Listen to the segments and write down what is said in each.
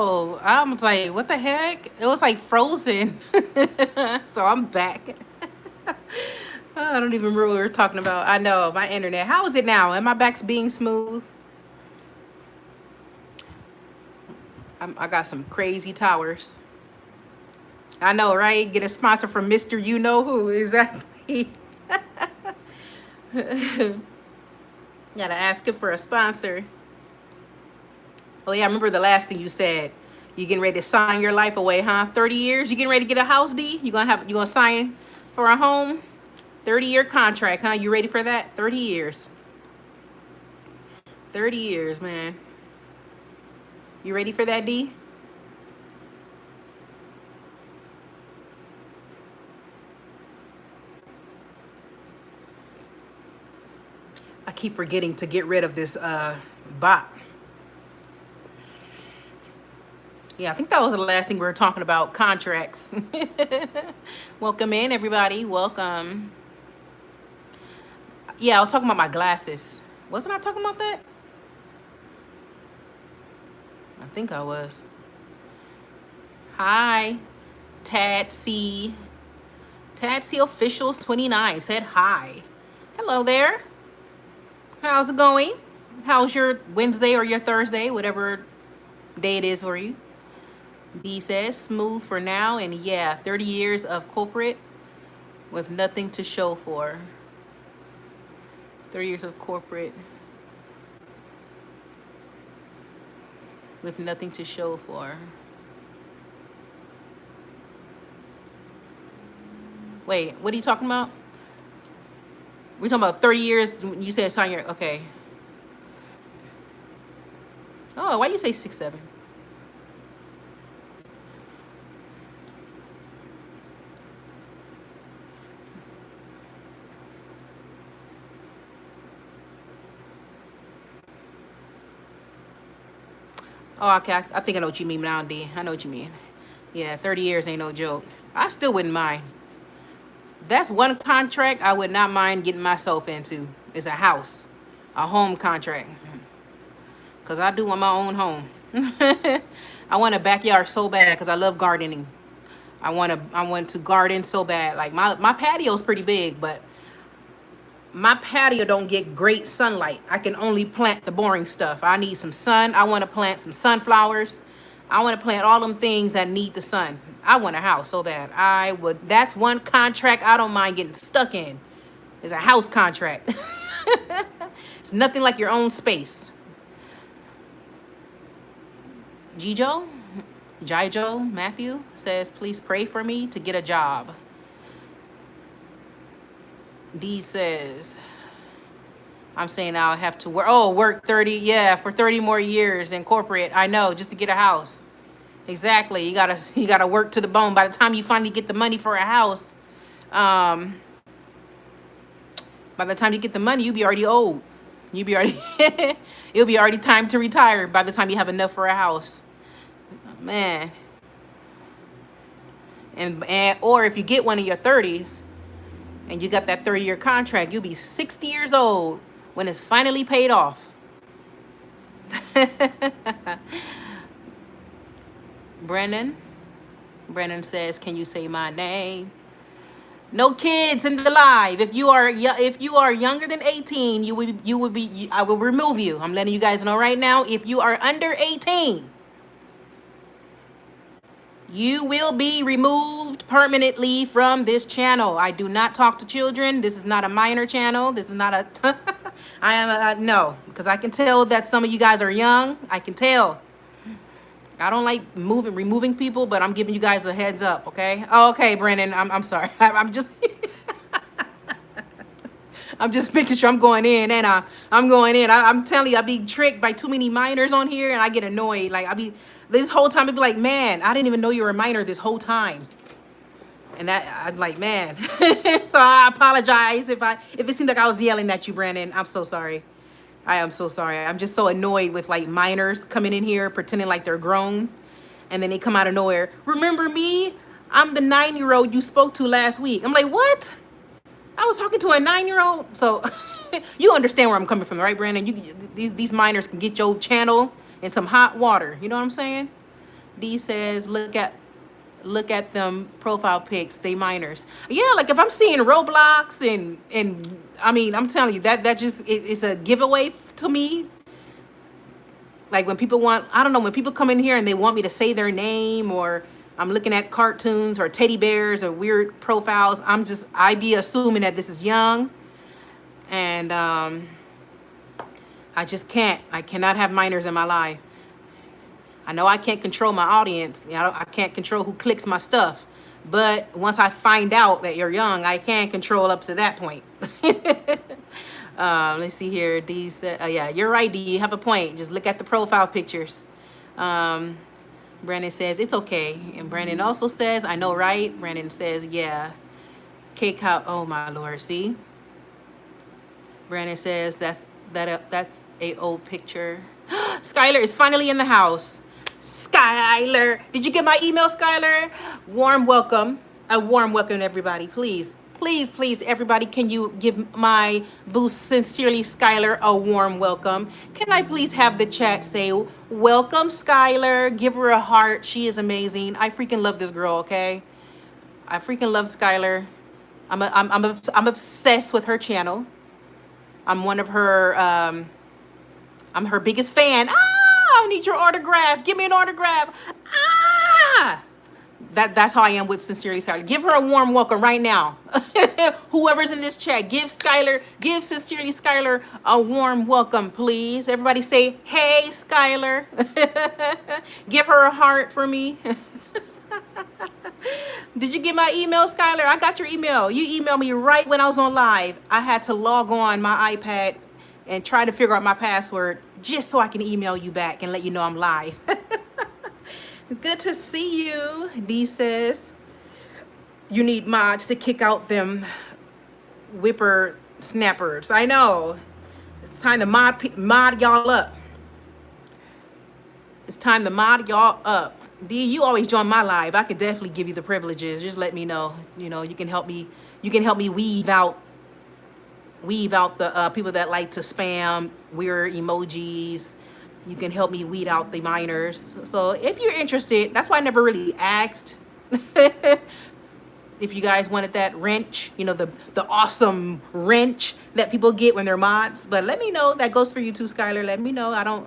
I was like, what the heck? It was like frozen. So I'm back. I don't even remember what we were talking about. I know my internet. How is it now? Am I back being smooth? I got some crazy towers. I know, right? Get a sponsor from Mr. You Know Who. Exactly. Gotta ask him for a sponsor. Oh yeah, I remember the last thing you said. You getting ready to sign your life away, huh? 30 years? You getting ready to get a house, D? You gonna sign for a home? 30-year contract, huh? You ready for that? 30 years. 30 years, man. You ready for that, D? I keep forgetting to get rid of this bot. Yeah, I think that was the last thing we were talking about, contracts. Welcome in, everybody. Welcome. Yeah, I was talking about my glasses. Wasn't I talking about that? I think I was. Hi, Tad C. Tad C Officials 29 said hi. Hello there. How's it going? How's your Wednesday or your Thursday, whatever day it is for you? B says smooth for now, and yeah, 30 years of corporate with nothing to show for. 30 years of corporate with nothing to show for. Wait, what are you talking about? We're talking about 30 years. You said sign your, okay. Oh, why you say 6-7? Oh, okay. I think I know what you mean now, D. I know what you mean. Yeah, 30 years ain't no joke. I still wouldn't mind. That's one contract I would not mind getting myself into, is a house, a home contract. Because I do want my own home. I want a backyard so bad because I love gardening. I want to garden so bad. Like my patio's pretty big, but my patio don't get great sunlight. I can only plant the boring stuff. I need some sun. I want to plant some sunflowers. I want to plant all them things that need the sun. I want a house so bad. I would. That's one contract I don't mind getting stuck in. Is a house contract. It's nothing like your own space. Jijo Matthew says, please pray for me to get a job. D says, I'm saying I'll have to work 30, yeah, for 30 more years in corporate. I know, just to get a house. Exactly. You gotta work to the bone. By the time you finally get the money for a house, by the time you get the money, you'll be already old. You'll be already it'll be already time to retire by the time you have enough for a house. Man. And or if you get one in your 30s and you got that 30-year contract, you'll be 60 years old when it's finally paid off. Brennan says, can you say my name? No kids in the live. If you are younger than 18, I will remove you. I'm letting you guys know right now. If you are under 18, you will be removed permanently from this channel. I do not talk to children. This is not a minor channel. This is not a I am no, because I can tell that some of you guys are young. I can tell. I don't like removing people, but I'm giving you guys a heads up, okay? Oh, okay, Brandon. I'm sorry. I'm just I'm just making sure I'm going in, and I'm going in. I'm telling you, I be tricked by too many minors on here, and I get annoyed. Like this whole time, I'd be like, man, I didn't even know you were a minor this whole time. And that I'm like, man. So I apologize if it seemed like I was yelling at you, Brandon. I'm so sorry. I am so sorry. I'm just so annoyed with like minors coming in here pretending like they're grown, and then they come out of nowhere. Remember me? I'm the 9-year-old you spoke to last week. I'm like, what? I was talking to a 9-year-old. So you understand where I'm coming from, right, Brandon? These minors can get your channel in some hot water. You know what I'm saying? D says, look at them profile pics. They minors. Yeah, like if I'm seeing Roblox and I mean, I'm telling you that just it's a giveaway to me. Like when people want, I don't know, when people come in here and they want me to say their name, or I'm looking at cartoons or teddy bears or weird profiles, I be assuming that this is young. And I cannot have minors in my life. I know I can't control my audience. I can't control who clicks my stuff. But once I find out that you're young, I can control up to that point. Let's see here. D said, yeah, you're right, D. You have a point. Just look at the profile pictures. Brandon says, it's okay. And Brandon also says, I know, right? Brandon says, yeah. Cake out. Oh, my Lord. See? Brandon says, that's a old picture. Skylar is finally in the house. Skylar, did you get my email, Skylar? Warm welcome. A warm welcome, everybody. Please, please, please, everybody, can you give my boo sincerely, Skylar, a warm welcome? Can I please have the chat say, welcome, Skylar? Give her a heart. She is amazing. I freaking love this girl, okay? I freaking love Skylar. I'm obsessed with her channel. I'm one of her, I'm her biggest fan. I need your autograph. Give me an autograph. That's how I am with Sincerely Skylar. Give her a warm welcome right now. Whoever's in this chat, give Sincerely Skylar a warm welcome, please. Everybody say, hey, Skylar. Give her a heart for me. Did you get my email, Skylar? I got your email. You emailed me right when I was on live. I had to log on my iPad and try to figure out my password just so I can email you back and let you know I'm live. Good to see you. D says, you need mods to kick out them whipper snappers. I know. It's time to mod y'all up. It's time to mod y'all up. D, you always join my live. I could definitely give you the privileges. Just let me know. You know, you can help me. You can help me weave out the people that like to spam weird emojis. You can help me weed out the minors. So if you're interested, that's why I never really asked if you guys wanted that wrench, you know, the awesome wrench that people get when they're mods. But let me know. That goes for you too, Skylar. Let me know.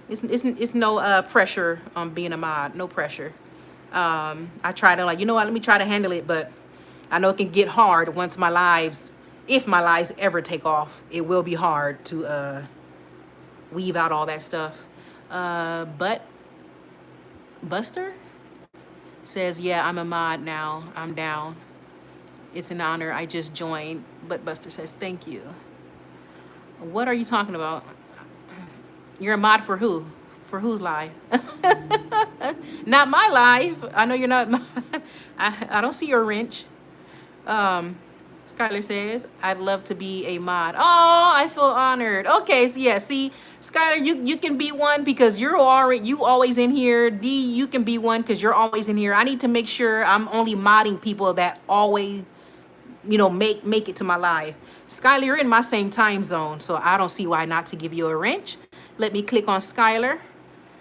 It's no pressure on being a mod. No pressure. I try to, like, you know what, let me try to handle it, but I know it can get hard once if my lives ever take off. It will be hard to weave out all that stuff. But Buster says, yeah, I'm a mod now. I'm down. It's an honor. I just joined. But Buster says, thank you. What are you talking about? You're a mod for who? For whose live? Not my live. I know you're not. I don't see your wrench. Skylar says, I'd love to be a mod. Oh, I feel honored. Okay, so yeah, see, Skylar, you can be one because you always in here. D, you can be one because you're always in here. I need to make sure I'm only modding people that always, you know, make it to my live. Skylar, you're in my same time zone, so I don't see why not to give you a wrench. Let me click on Skylar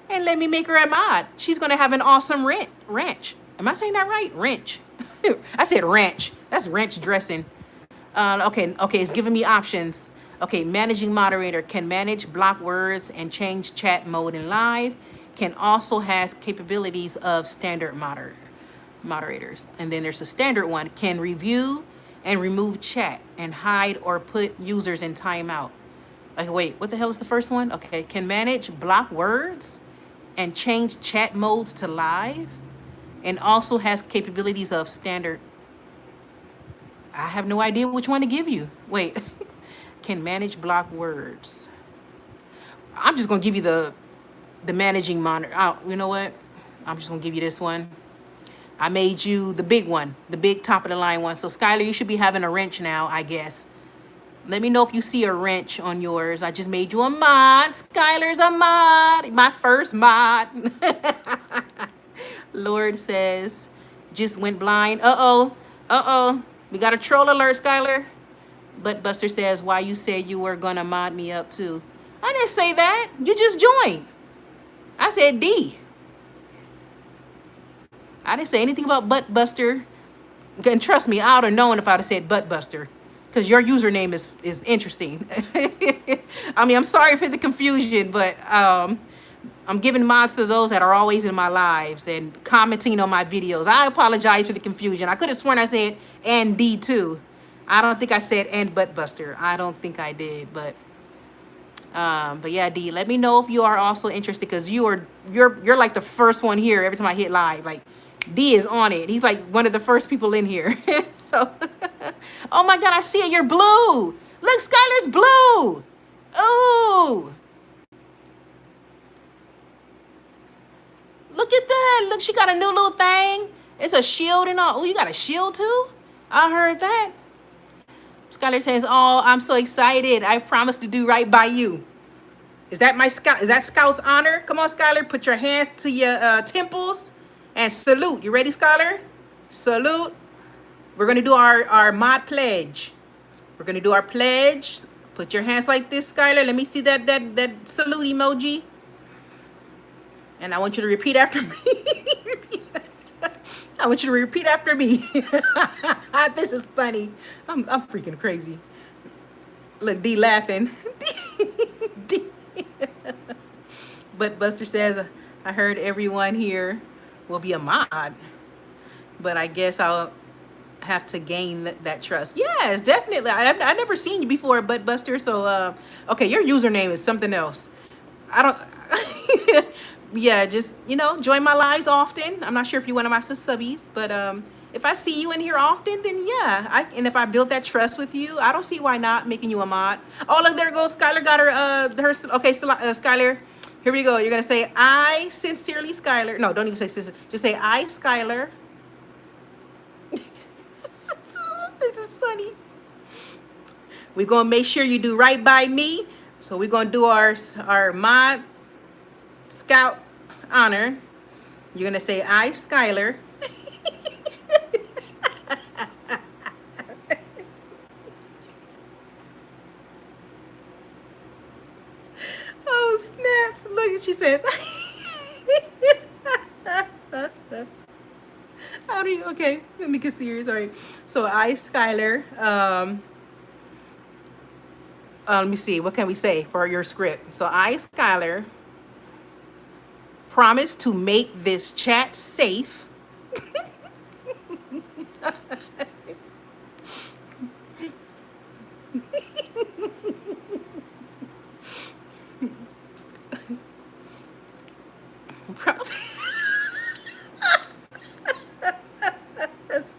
and let me make her a mod. She's gonna have an awesome wrench. Am I saying that right? Wrench. I said wrench. That's wrench dressing. Okay, it's giving me options. Okay, managing moderator can manage block words and change chat mode in live. Can also has capabilities of standard moderators. And then there's a standard one, can review and remove chat and hide or put users in timeout. Like, wait, what the hell is the first one? Okay, can manage block words and change chat modes to live, and also has capabilities of standard. I have no idea which one to give you. Wait, can manage block words. I'm just gonna give you the managing monitor. Oh, you know what? I'm just gonna give you this one. I made you the big one, the big top of the line one. So Skylar, you should be having a wrench now, I guess. Let me know if you see a wrench on yours. I just made you a mod. Skylar's a mod. My first mod. Lord says, just went blind. Uh-oh. We got a troll alert, Skylar. But Buster says, why you said you were going to mod me up too? I didn't say that. You just joined. I said D. I didn't say anything about butt buster. And trust me, I would have known if I'd have said butt buster. Because your username is interesting. I mean, I'm sorry for the confusion, but I'm giving mods to those that are always in my lives and commenting on my videos. I apologize for the confusion. I could have sworn I said and D too. I don't think I said and butt buster. I don't think I did, but yeah, D, let me know if you are also interested, because you're like the first one here every time I hit live. Like, D is on it. He's like one of the first people in here. So, oh my God, I see it. You're blue. Look, Skylar's blue. Oh, look at that. Look, she got a new little thing. It's a shield and all. Oh, you got a shield too? I heard that. Skylar says, oh, I'm so excited. I promise to do right by you. Is that my scout? Is that Scout's honor? Come on, Skylar. Put your hands to your temples and salute. You ready, Skylar? Salute. We're going to do our mod pledge. We're going to do our pledge. Put your hands like this, Skylar. Let me see that salute emoji. And I want you to repeat after me. I want you to repeat after me. This is funny. I'm freaking crazy. Look, D laughing. D. But Buster says, I heard everyone here will be a mod, but I guess I'll have to gain that trust. Yes, definitely. I've never seen you before, but Buster. So, okay, your username is something else. I don't. Yeah, just, join my lives often. I'm not sure if you're one of my subbies, but if I see you in here often, then yeah. And if I build that trust with you, I don't see why not making you a mod. Oh, look, there goes Skylar. Got her. Okay, so, Skylar. Here we go. You're gonna say, I sincerely, Skylar. No, don't even say sister. Just say, I, Skylar. This is funny. We're gonna make sure you do right by me. So we're gonna do our mod scout honor. You're gonna say, I, Skylar. Oh, snaps. Look, she says. How do you, okay, let me get serious. Sorry. So I, Skylar, let me see, what can we say for your script? So I, Skylar, promise to make this chat safe.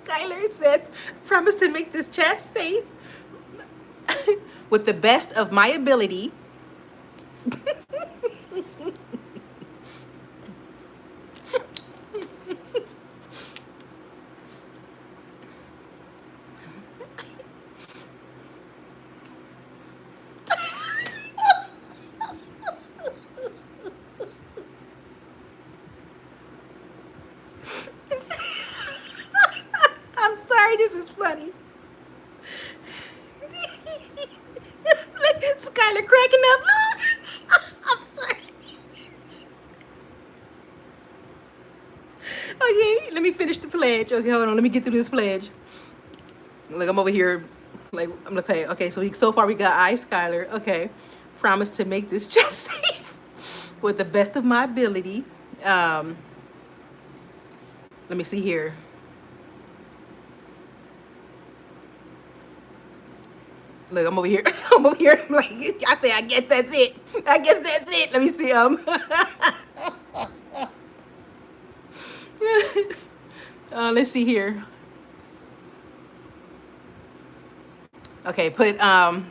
Skylar says, promise to make this chat safe with the best of my ability. I'm sorry, this is funny. Look at Skylar cracking up. I'm sorry. Okay, let me finish the pledge. Okay, hold on. Let me get through this pledge. Like, I'm over here. Like, I'm okay. So far we got I, Skylar. Okay, promise to make this chat safe with the best of my ability. Let me see here. Look, I'm over here. I'm over here. I'm like, I say, I guess that's it. I guess that's it. Let me see. Let's see here. Okay, put I'm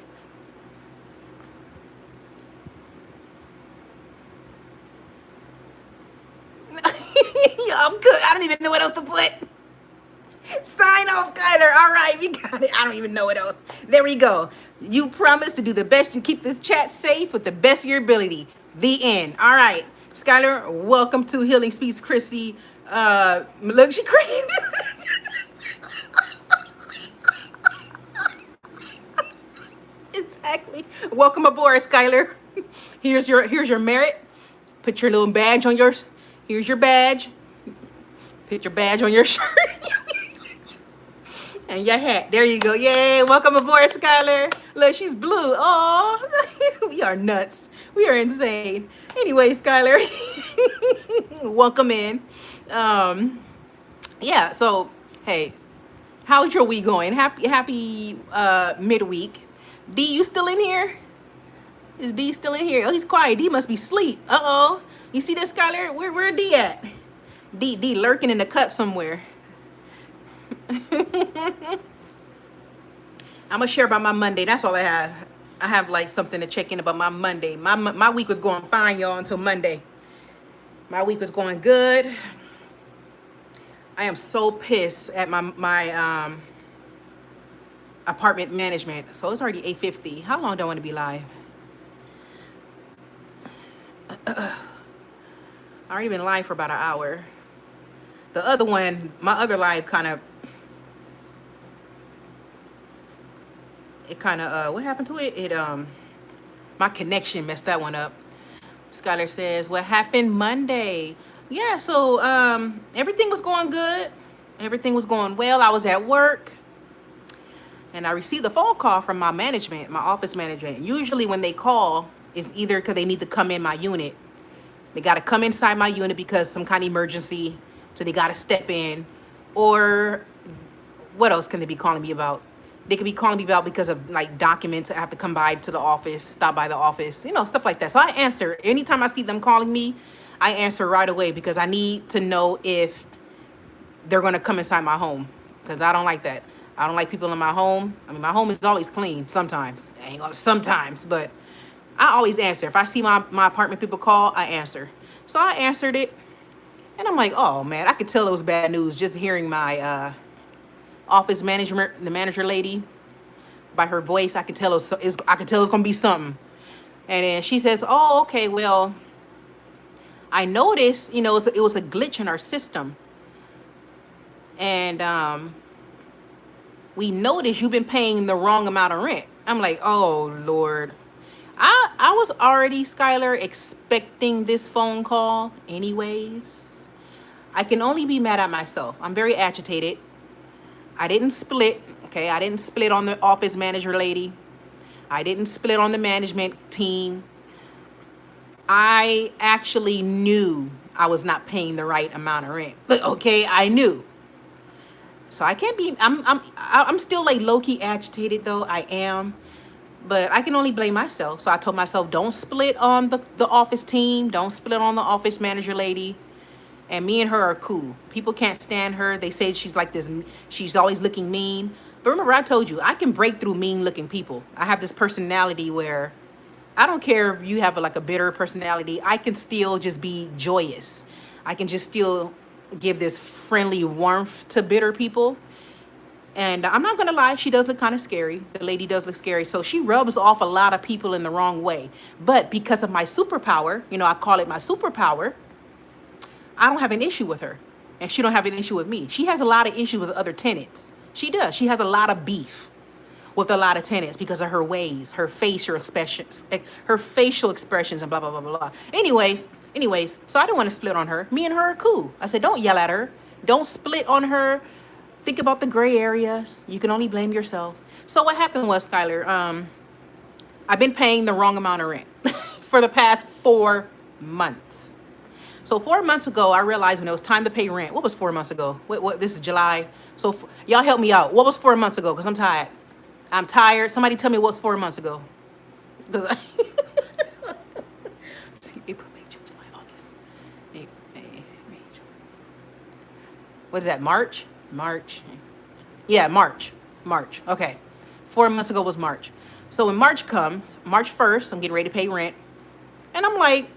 good. I don't even know what else to put. Sign off, Skylar. All right, we got it. I don't even know what else. There we go. You promise to do the best. You keep this chat safe with the best of your ability. The end. All right, Skylar, welcome to Healing Speaks Chrissy. Look, she crazy. Exactly. Welcome aboard, Skylar. Here's your merit. Put your little badge on yours. Here's your badge. Put your badge on your shirt and your hat. There you go. Yay! Welcome aboard, Skylar. Look, she's blue. Oh, we are nuts. We are insane. Anyway, Skylar, welcome in. Yeah. So, hey, how's your week going? Happy midweek. D, you still in here? Is D still in here? Oh, he's quiet. D must be asleep. Uh-oh. You see this, Skylar? Where D at? D lurking in the cut somewhere. I'm gonna share about my Monday. That's all I have. I have like something to check in about my Monday. My week was going fine, y'all, until Monday. My week was going good. I am so pissed at my apartment management. So it's already 8:50. How long do I want to be live? I already been live for about an hour. The other one, my other live kind of, what happened to it? My connection messed that one up. Skylar says, what happened Monday? Yeah, so everything was going good. Everything was going well. I was at work and I received a phone call from my management, my office management. Usually when they call, it's either because they need to come in my unit. They got to come inside my unit because some kind of emergency. So they got to step in. Or what else can they be calling me about? They could be calling me about because of like documents. I have to come by to the office, stop by the office, stuff like that. So I answer. Anytime I see them calling me, I answer right away because I need to know if they're going to come inside my home. Because I don't like that. I don't like people in my home. I mean, my home is always clean sometimes. I ain't gonna sometimes, but I always answer. If I see my apartment people call, I answer. So I answered it. And I'm like, oh, man, I could tell it was bad news just hearing my office management, the manager lady, by her voice. I could tell it's going to be something. And then she says, oh, okay, well, I noticed, it was a glitch in our system. And we noticed you've been paying the wrong amount of rent. I'm like, oh, Lord. I was already, Skylar, expecting this phone call anyways. I can only be mad at myself. I'm very agitated. I didn't split, okay? I didn't split on the office manager lady. I didn't split on the management team. I actually knew I was not paying the right amount of rent. But okay, I knew. So I can't be, I'm still like low-key agitated though. I am. But I can only blame myself. So I told myself, don't split on the office team. Don't split on the office manager lady. And me and her are cool. People can't stand her. They say she's like this. She's always looking mean. But remember, I told you, I can break through mean-looking people. I have this personality where I don't care if you have like a bitter personality. I can still just be joyous. I can just still give this friendly warmth to bitter people. And I'm not going to lie, she does look kind of scary. The lady does look scary. So she rubs off a lot of people in the wrong way. But because of my superpower, I call it my superpower, I don't have an issue with her. And she don't have an issue with me. She has a lot of issues with other tenants. She does. She has a lot of beef with a lot of tenants because of her ways, her facial expressions, and blah, blah, blah, blah, blah. Anyways, so I didn't want to split on her. Me and her are cool. I said, don't yell at her. Don't split on her. Think about the gray areas. You can only blame yourself. So what happened was, Skylar, I've been paying the wrong amount of rent for the past 4 months. So 4 months ago, I realized when it was time to pay rent. What was 4 months ago? What? This is July. So y'all help me out. What was 4 months ago? Because I'm tired. I'm tired. Somebody tell me what's 4 months ago. See, April, May, June, July, August. May, June. What is that? March? Yeah, March. Okay. 4 months ago was March. So when March comes, March 1st, I'm getting ready to pay rent. And I'm like,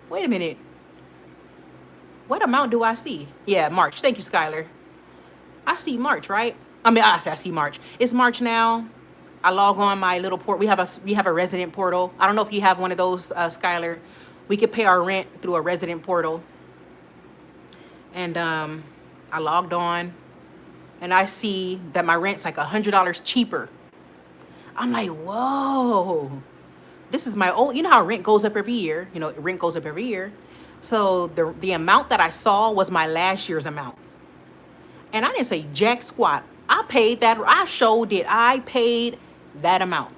wait a minute. What amount do I see? Yeah, March. Thank you, Skylar. I see March, right? I see March. It's March now. I log on my little port. We have a resident portal. I don't know if you have one of those, Skylar. We could pay our rent through a resident portal. And I logged on, and I see that my rent's like $100 cheaper. I'm like, whoa. This is my old. You know how rent goes up every year. Rent goes up every year. So the amount that I saw was my last year's amount. And I didn't say jack squat. I paid that. I showed it. I paid that amount.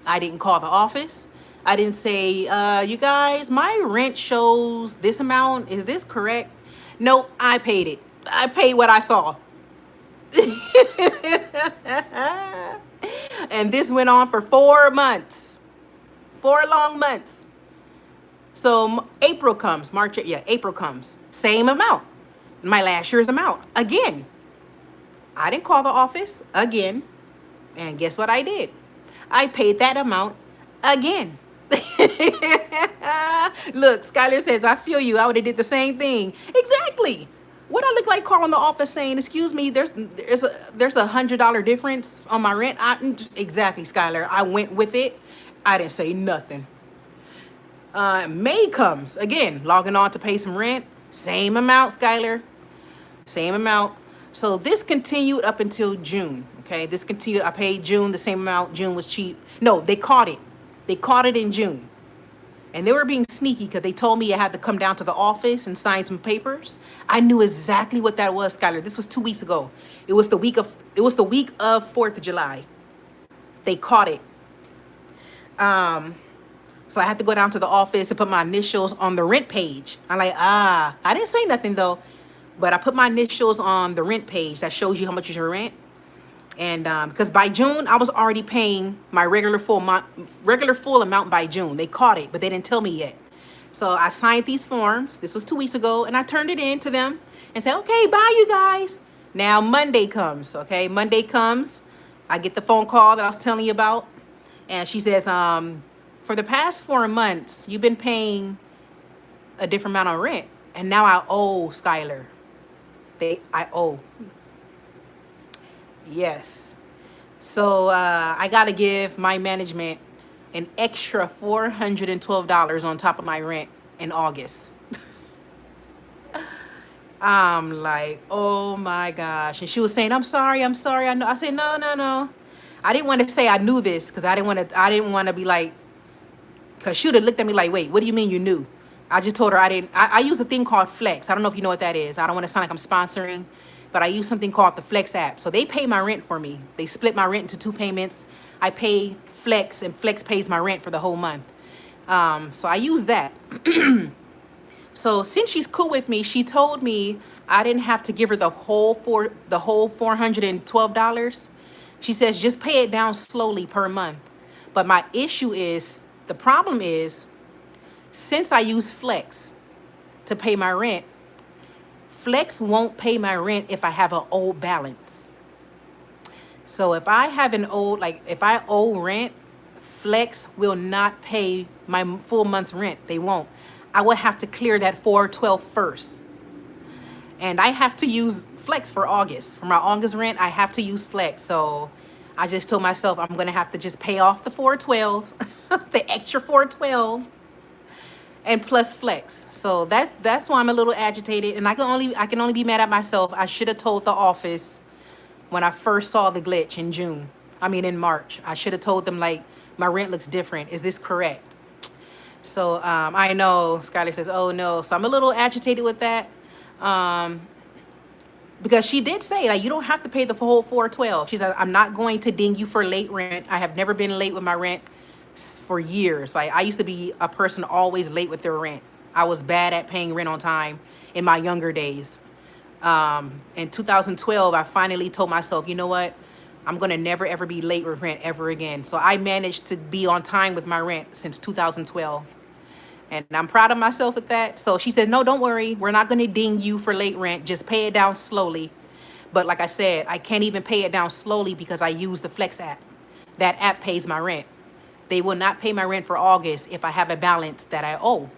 I didn't call the office. I didn't say, you guys, my rent shows this amount. Is this correct? Nope, I paid it. I paid what I saw. And this went on for 4 months, 4 long months. So April comes, March, yeah, April comes. Same amount, my last year's amount. Again, I didn't call the office again. And guess what I did? I paid that amount again. Look, Skylar says, I feel you. I would have did the same thing. Exactly. What I look like calling the office saying, excuse me, there's $100 difference on my rent. Exactly, Skylar. I went with it. I didn't say nothing. May comes again, logging on to pay some rent. Same amount, Skylar. Same amount. So this continued up until June. Okay, this continued. I paid June the same amount. June was cheap. No, they caught it. They caught it in June. And they were being sneaky because they told me I had to come down to the office and sign some papers. I knew exactly what that was, Skylar. This was 2 weeks ago. It was the week of 4th of July. They caught it. So I had to go down to the office and put my initials on the rent page. I'm like, I didn't say nothing though, but I put my initials on the rent page that shows you how much is your rent. And because by June, I was already paying my regular full amount by June. They caught it, but they didn't tell me yet. So I signed these forms. This was 2 weeks ago. And I turned it in to them and said, okay, bye, you guys. Now Monday comes. Okay, Monday comes. I get the phone call that I was telling you about. And she says, for the past 4 months, you've been paying a different amount of rent. And now I owe, Skylar. I owe. Yes. So I got to give my management an extra $412 on top of my rent in August. I'm like, oh my gosh. And she was saying, I'm sorry. I know. I said, no. I didn't want to say I knew this because I didn't want to be like, because she would have looked at me like, wait, what do you mean you knew? I just told her I use a thing called Flex. I don't know if you know what that is. I don't want to sound like I'm sponsoring, but I use something called the Flex app. So they pay my rent for me. They split my rent into 2 payments. I pay Flex and Flex pays my rent for the whole month. So I use that. So since she's cool with me, she told me I didn't have to give her the whole $412. She says, just pay it down slowly per month. But my issue is, the problem is, since I use Flex to pay my rent, Flex won't pay my rent if I have an old balance. So if I have an old, like if I owe rent, Flex will not pay my full month's rent. They won't. I will have to clear that $412 first. And I have to use Flex for August. For my August rent, I have to use Flex. So I just told myself I'm going to have to just pay off the $412, the extra $412, and plus Flex. So that's why I'm a little agitated, and I can only be mad at myself. I should have told the office when I first saw the glitch in March. I should have told them, like, my rent looks different. Is this correct? So I know Skylar says, oh no. So I'm a little agitated with that. Because she did say, like, you don't have to pay the whole $412. She said, I'm not going to ding you for late rent. I have never been late with my rent for years. Like, I used to be a person always late with their rent. I was bad at paying rent on time in my younger days. In 2012, I finally told myself, you know what? I'm going to never, ever be late with rent ever again. So I managed to be on time with my rent since 2012. And I'm proud of myself with that. So she said, no, don't worry. We're not going to ding you for late rent. Just pay it down slowly. But like I said, I can't even pay it down slowly because I use the Flex app. That app pays my rent. They will not pay my rent for August if I have a balance that I owe.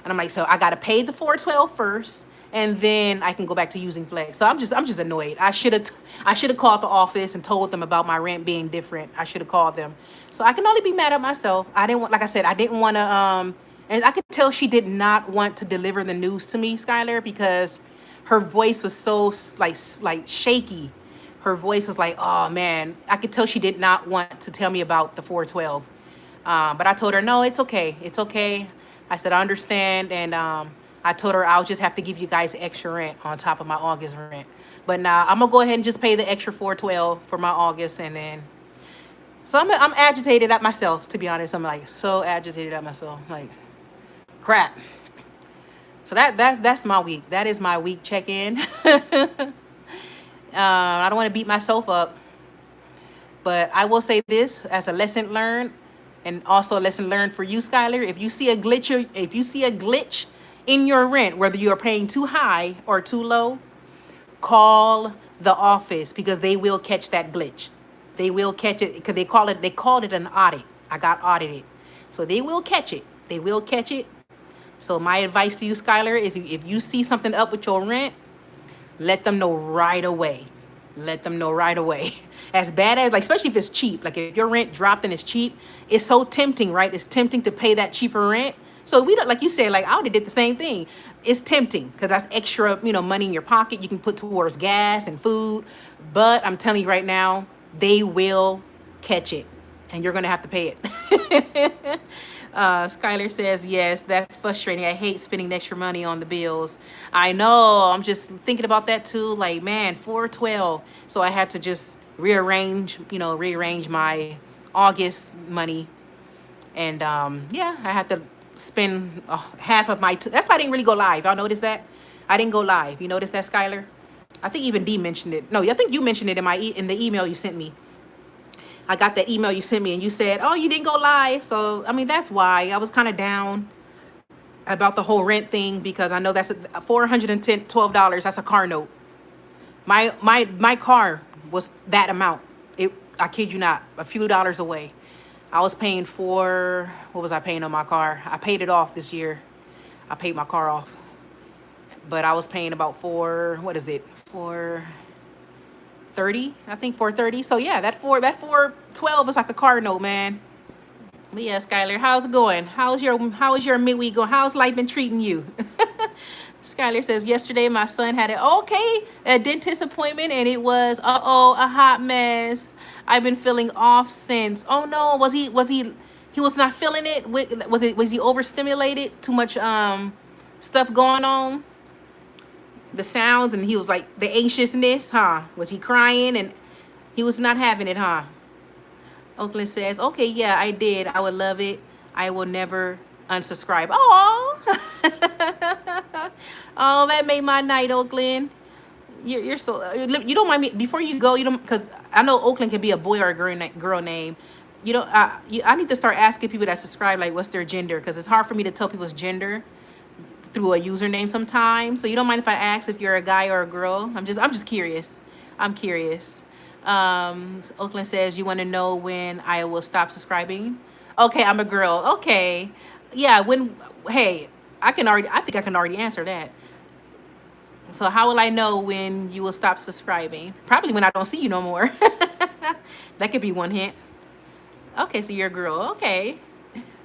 And I'm like, so I got to pay the $412 first, and then I can go back to using Flex. So I'm just annoyed. I should have called the office and told them about my rent being different. I should have called them. So I can only be mad at myself. I didn't want, like I said, I didn't want to, and I could tell she did not want to deliver the news to me, Skylar, because her voice was so like shaky. Her voice was like, oh man, I could tell she did not want to tell me about the $412. But I told her, no, it's okay. It's okay. I said, I understand. And I told her I'll just have to give you guys extra rent on top of my August rent. But now I'm gonna go ahead and just pay the extra 412 for my August, and then so I'm agitated at myself, to be honest. I'm like so agitated at myself, like crap. So that's my week. That is my week check-in. I don't want to beat myself up, but I will say this as a lesson learned, and also a lesson learned for you, Skylar. If you see a glitch in your rent, whether you are paying too high or too low, call the office because they will catch that glitch. They will catch it because they called it an audit. I got audited, so they will catch it. They will catch it. So my advice to you, Skylar, is if you see something up with your rent, let them know right away. Let them know right away. As bad as, like, especially if it's cheap. Like if your rent dropped and it's cheap, it's so tempting, right? It's tempting to pay that cheaper rent. So we don't, like you said, like I would have did the same thing. It's tempting because that's extra, money in your pocket you can put towards gas and food. But I'm telling you right now, they will catch it, and you're gonna have to pay it. Skylar says, yes, that's frustrating. I hate spending extra money on the bills. I know. I'm just thinking about that too. Like, man, 412. So I had to just rearrange my August money. And yeah, I had to spend half of my, that's why I didn't really go live. Y'all notice that? I didn't go live. You notice that, Skylar? I think even D mentioned it. No, I think you mentioned it in the email you sent me. I got that email you sent me and you said, oh, you didn't go live. So, I mean, that's why I was kind of down about the whole rent thing, because I know that's $412. That's a car note. My car was that amount. I kid you not, a few dollars away. I was paying what was I paying on my car? I paid it off this year. I paid my car off. But I was paying about $430, I think $430. So yeah, that 412 is like a car note, man. But yeah, Skylar, how's it going? How's your midweek going? How's life been treating you? Skylar says, yesterday my son had a dentist appointment, and it was a hot mess. I've been feeling off since. Oh no, was he was not feeling it? Was he overstimulated? Too much stuff going on? The sounds, and he was like the anxiousness, huh? Was he crying and he was not having it, huh? Oakland says, okay, yeah, I did. I would love it. I will never unsubscribe. Oh, oh, that made my night, Oakland. You're so, you don't mind me before you go, because I know Oakland can be a boy or a girl name. I need to start asking people that subscribe, like, what's their gender, because it's hard for me to tell people's gender through a username sometimes. So you don't mind if I ask if you're a guy or a girl? I'm just curious. I'm curious. Oakland says, you want to know when I will stop subscribing? Okay, I'm a girl. Okay. Yeah, hey, I think I can already answer that. So how will I know when you will stop subscribing? Probably when I don't see you no more. That could be one hint. Okay, so you're a girl. Okay.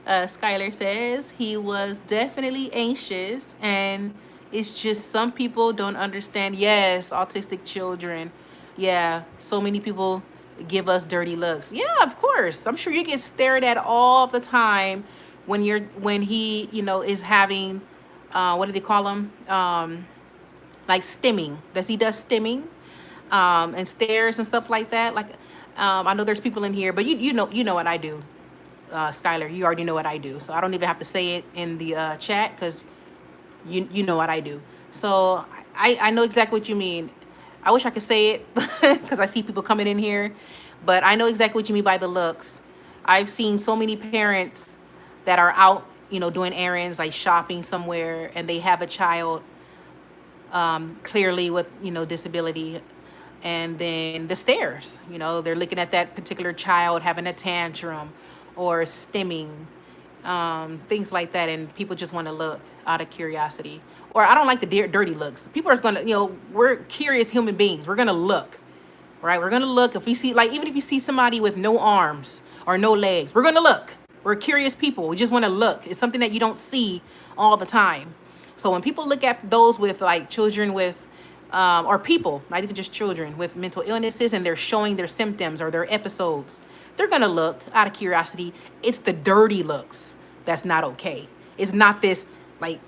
Skylar says he was definitely anxious, and it's just some people don't understand. Yes, autistic children. Yeah, so many people give us dirty looks. Yeah, of course. I'm sure you get stared at all the time when he is having what do they call them? Like stimming. He does stimming and stares and stuff like that. Like I know there's people in here, but you know what I do. Skylar, you already know what I do, so I don't even have to say it in the chat, because you know what I do. So I know exactly what you mean. I wish I could say it because I see people coming in here, but I know exactly what you mean by the looks. I've seen so many parents that are out, doing errands, like shopping somewhere, and they have a child clearly with disability, and then the stares, they're looking at that particular child having a tantrum or stimming, things like that, and people just want to look out of curiosity. Or I don't like the dirty looks. People are gonna, we're curious human beings. We're gonna look, right? We're gonna look. If we see, like, even if you see somebody with no arms or no legs, we're gonna look. We're curious people. We just want to look. It's something that you don't see all the time. So when people look at those with, like, children with or people, not even just children, with mental illnesses, and they're showing their symptoms or their episodes, they're going to look out of curiosity. It's the dirty looks that's not okay. It's not this, like,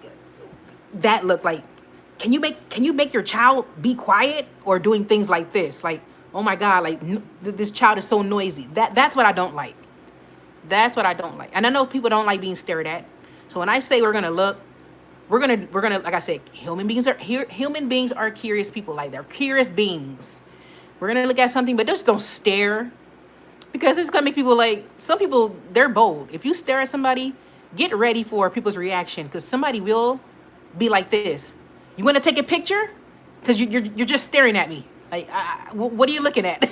that look? Like, can you make your child be quiet, or doing things like this? Like, oh my God, like this child is so noisy. That's what I don't like. That's what I don't like. And I know people don't like being stared at. So when I say we're gonna look, we're gonna like I said, human beings are curious people. Like, they're curious beings. We're gonna look at something, but just don't stare, because it's gonna make people, like, some people, they're bold. If you stare at somebody, get ready for people's reaction, because somebody will be like this. You want to take a picture? Because you're just staring at me. Like, what are you looking at?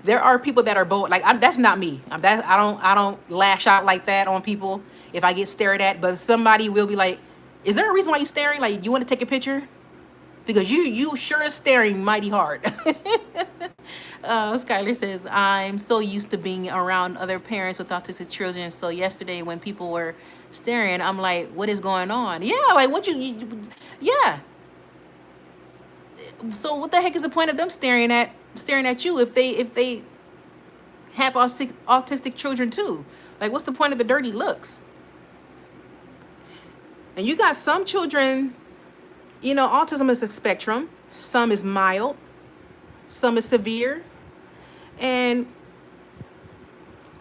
There are people that are bold. Like, that's not me. I don't lash out like that on people if I get stared at. But somebody will be like, "Is there a reason why you're staring? Like, you want to take a picture? Because you sure is staring mighty hard." Skylar says, "I'm so used to being around other parents with autistic children. So yesterday when people were staring, I'm like, what is going on? Yeah, like what yeah. So what the heck is the point of them staring at you if they have autistic children too? Like, what's the point of the dirty looks? And you got some children, autism is a spectrum. Some is mild, some is severe. And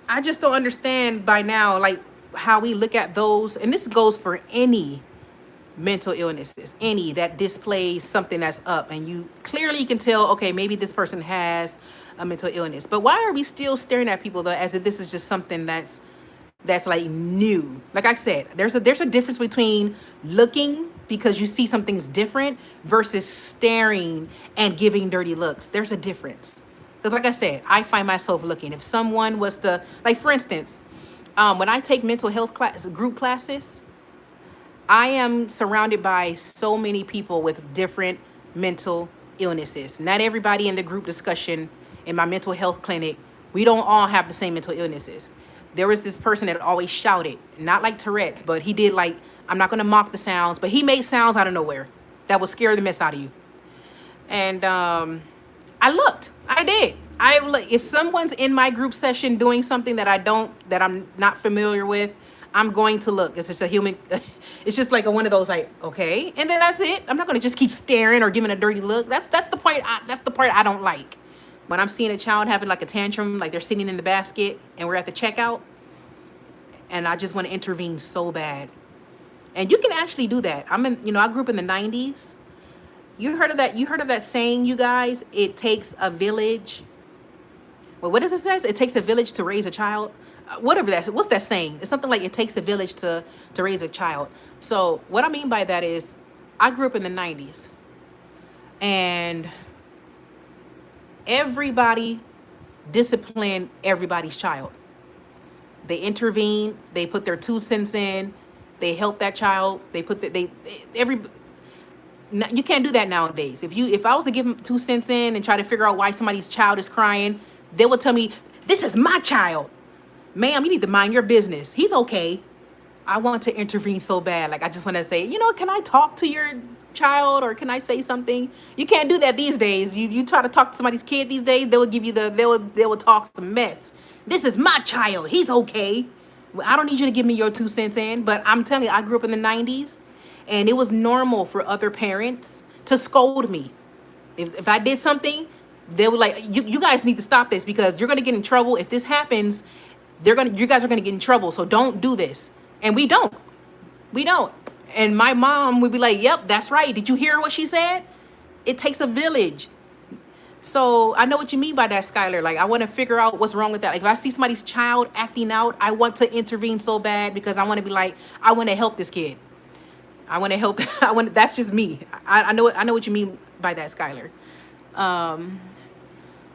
I just don't understand by now, like, how we look at those. And this goes for any mental illnesses, any that displays something that's up. And you clearly can tell, okay, maybe this person has a mental illness. But why are we still staring at people, though, as if this is just something that's like new? Like I said, there's a difference between looking because you see something's different versus staring and giving dirty looks. There's a difference. Because like I said, I find myself looking. If someone was to, like, for instance, when I take mental health group classes, I am surrounded by so many people with different mental illnesses. Not everybody in the group discussion in my mental health clinic, we don't all have the same mental illnesses. There was this person that always shouted, not like Tourette's, but he did, like, I'm not going to mock the sounds, but he made sounds out of nowhere that would scare the mess out of you. And I looked. I did. If someone's in my group session doing something that I'm not familiar with, I'm going to look. It's just a human. It's just like one of those, like, okay, and then that's it. I'm not going to just keep staring or giving a dirty look. That's the point. That's the part I don't like. When I'm seeing a child having like a tantrum, like they're sitting in the basket and we're at the checkout, and I just want to intervene so bad. And you can actually do that. I grew up in the 90s. You heard of that saying, you guys? It takes a village. Well, what does it say? It takes a village to raise a child. What's that saying? It's something like it takes a village to raise a child. So what I mean by that is, I grew up in the 90s, and everybody disciplined everybody's child. They intervened. They put their 2 cents in. They helped that child. You can't do that nowadays. If I was to give them 2 cents in and try to figure out why somebody's child is crying, they would tell me, "This is my child." Ma'am, you need to mind your business. He's okay. I want to intervene so bad. Like, I just want to say, can I talk to your child, or can I say something? You can't do that these days. You try to talk to somebody's kid these days, they will talk some mess. "This is my child. He's okay." Well, I don't need you to give me your 2 cents in, but I'm telling you, I grew up in the 90s, and it was normal for other parents to scold me. If I did something, they were like, you guys need to stop this, because you're going to get in trouble. If this happens, you guys are going to get in trouble. So don't do this. And we don't. And my mom would be like, "Yep, that's right. Did you hear what she said? It takes a village." So I know what you mean by that, Skylar. Like, I want to figure out what's wrong with that. Like, if I see somebody's child acting out, I want to intervene so bad, because I want to be like, I want to help this kid. I want to help. That's just me. I know what you mean by that, Skylar.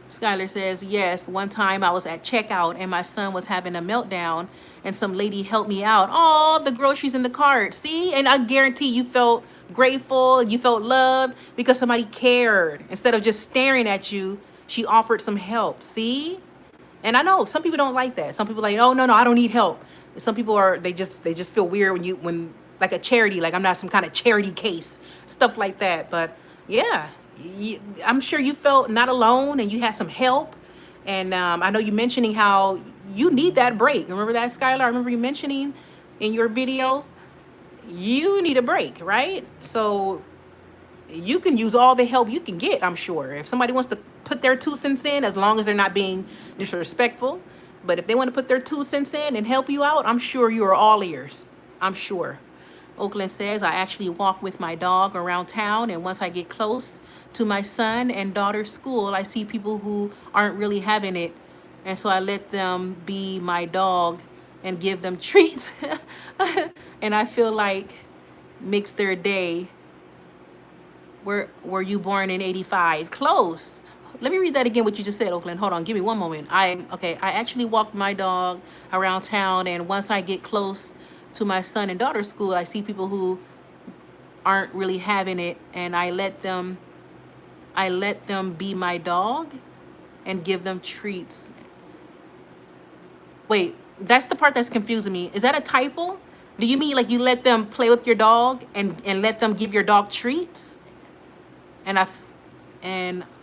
Skylar says, "Yes, one time I was at checkout and my son was having a meltdown, and some lady helped me out. Oh, the groceries in the cart. See? And I guarantee you felt grateful, you felt loved, because somebody cared. Instead of just staring at you, she offered some help. See? And I know some people don't like that. Some people are like, "Oh, no, I don't need help." Some people they just feel weird when like a charity, like I'm not some kind of charity case, stuff like that. But yeah, I'm sure you felt not alone, and you had some help. And I know you mentioning how you need that break. Remember that, Skylar? I remember you mentioning in your video. you need a break, right? So you can use all the help you can get, I'm sure. If somebody wants to put their 2 cents in, as long as they're not being disrespectful, but if they want to put their 2 cents in and help you out, I'm sure you are all ears. I'm sure. Oakland says, I actually walk with my dog around town, and once I get close to my son and daughter's school, I see people who aren't really having it. And so I let them be my dog and give them treats. And I feel like makes their day. Were you born in 85? Close. Let me read that again, what you just said, Oakland. Hold on, give me one moment. I actually walk my dog around town, and once I get close to my son and daughter's school, I see people who aren't really having it, and I let them be my dog and give them treats. Wait, that's the part that's confusing me. Is that a typo? Do you mean like you let them play with your dog and let them give your dog treats? And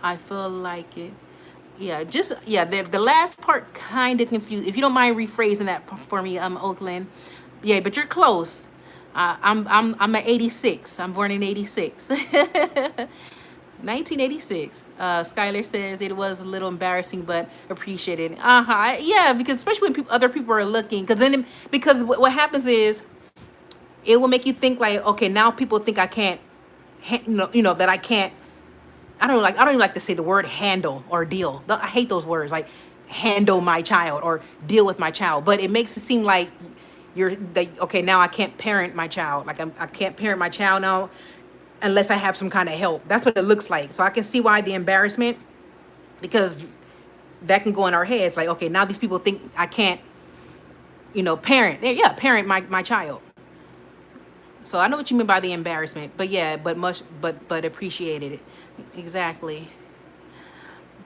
I feel like it. Yeah, just yeah. The last part kind of confused. If you don't mind rephrasing that for me, Oakland. Yeah, but you're close. I'm at 86. I'm born in 86. 1986. Skylar says it was a little embarrassing, but appreciated. Yeah, because especially when other people are looking, because then because what happens is it will make you think like, okay, now people think I can't, that I can't. I don't even like to say the word handle or deal. I hate those words like handle my child or deal with my child. But it makes it seem like okay, now I can't parent my child. Like I can't parent my child now unless I have some kind of help. That's what it looks like. So I can see why the embarrassment, because that can go in our heads. Like, okay, now these people think I can't, parent. Yeah, parent my child. So I know what you mean by the embarrassment, but yeah, but appreciated it. Exactly.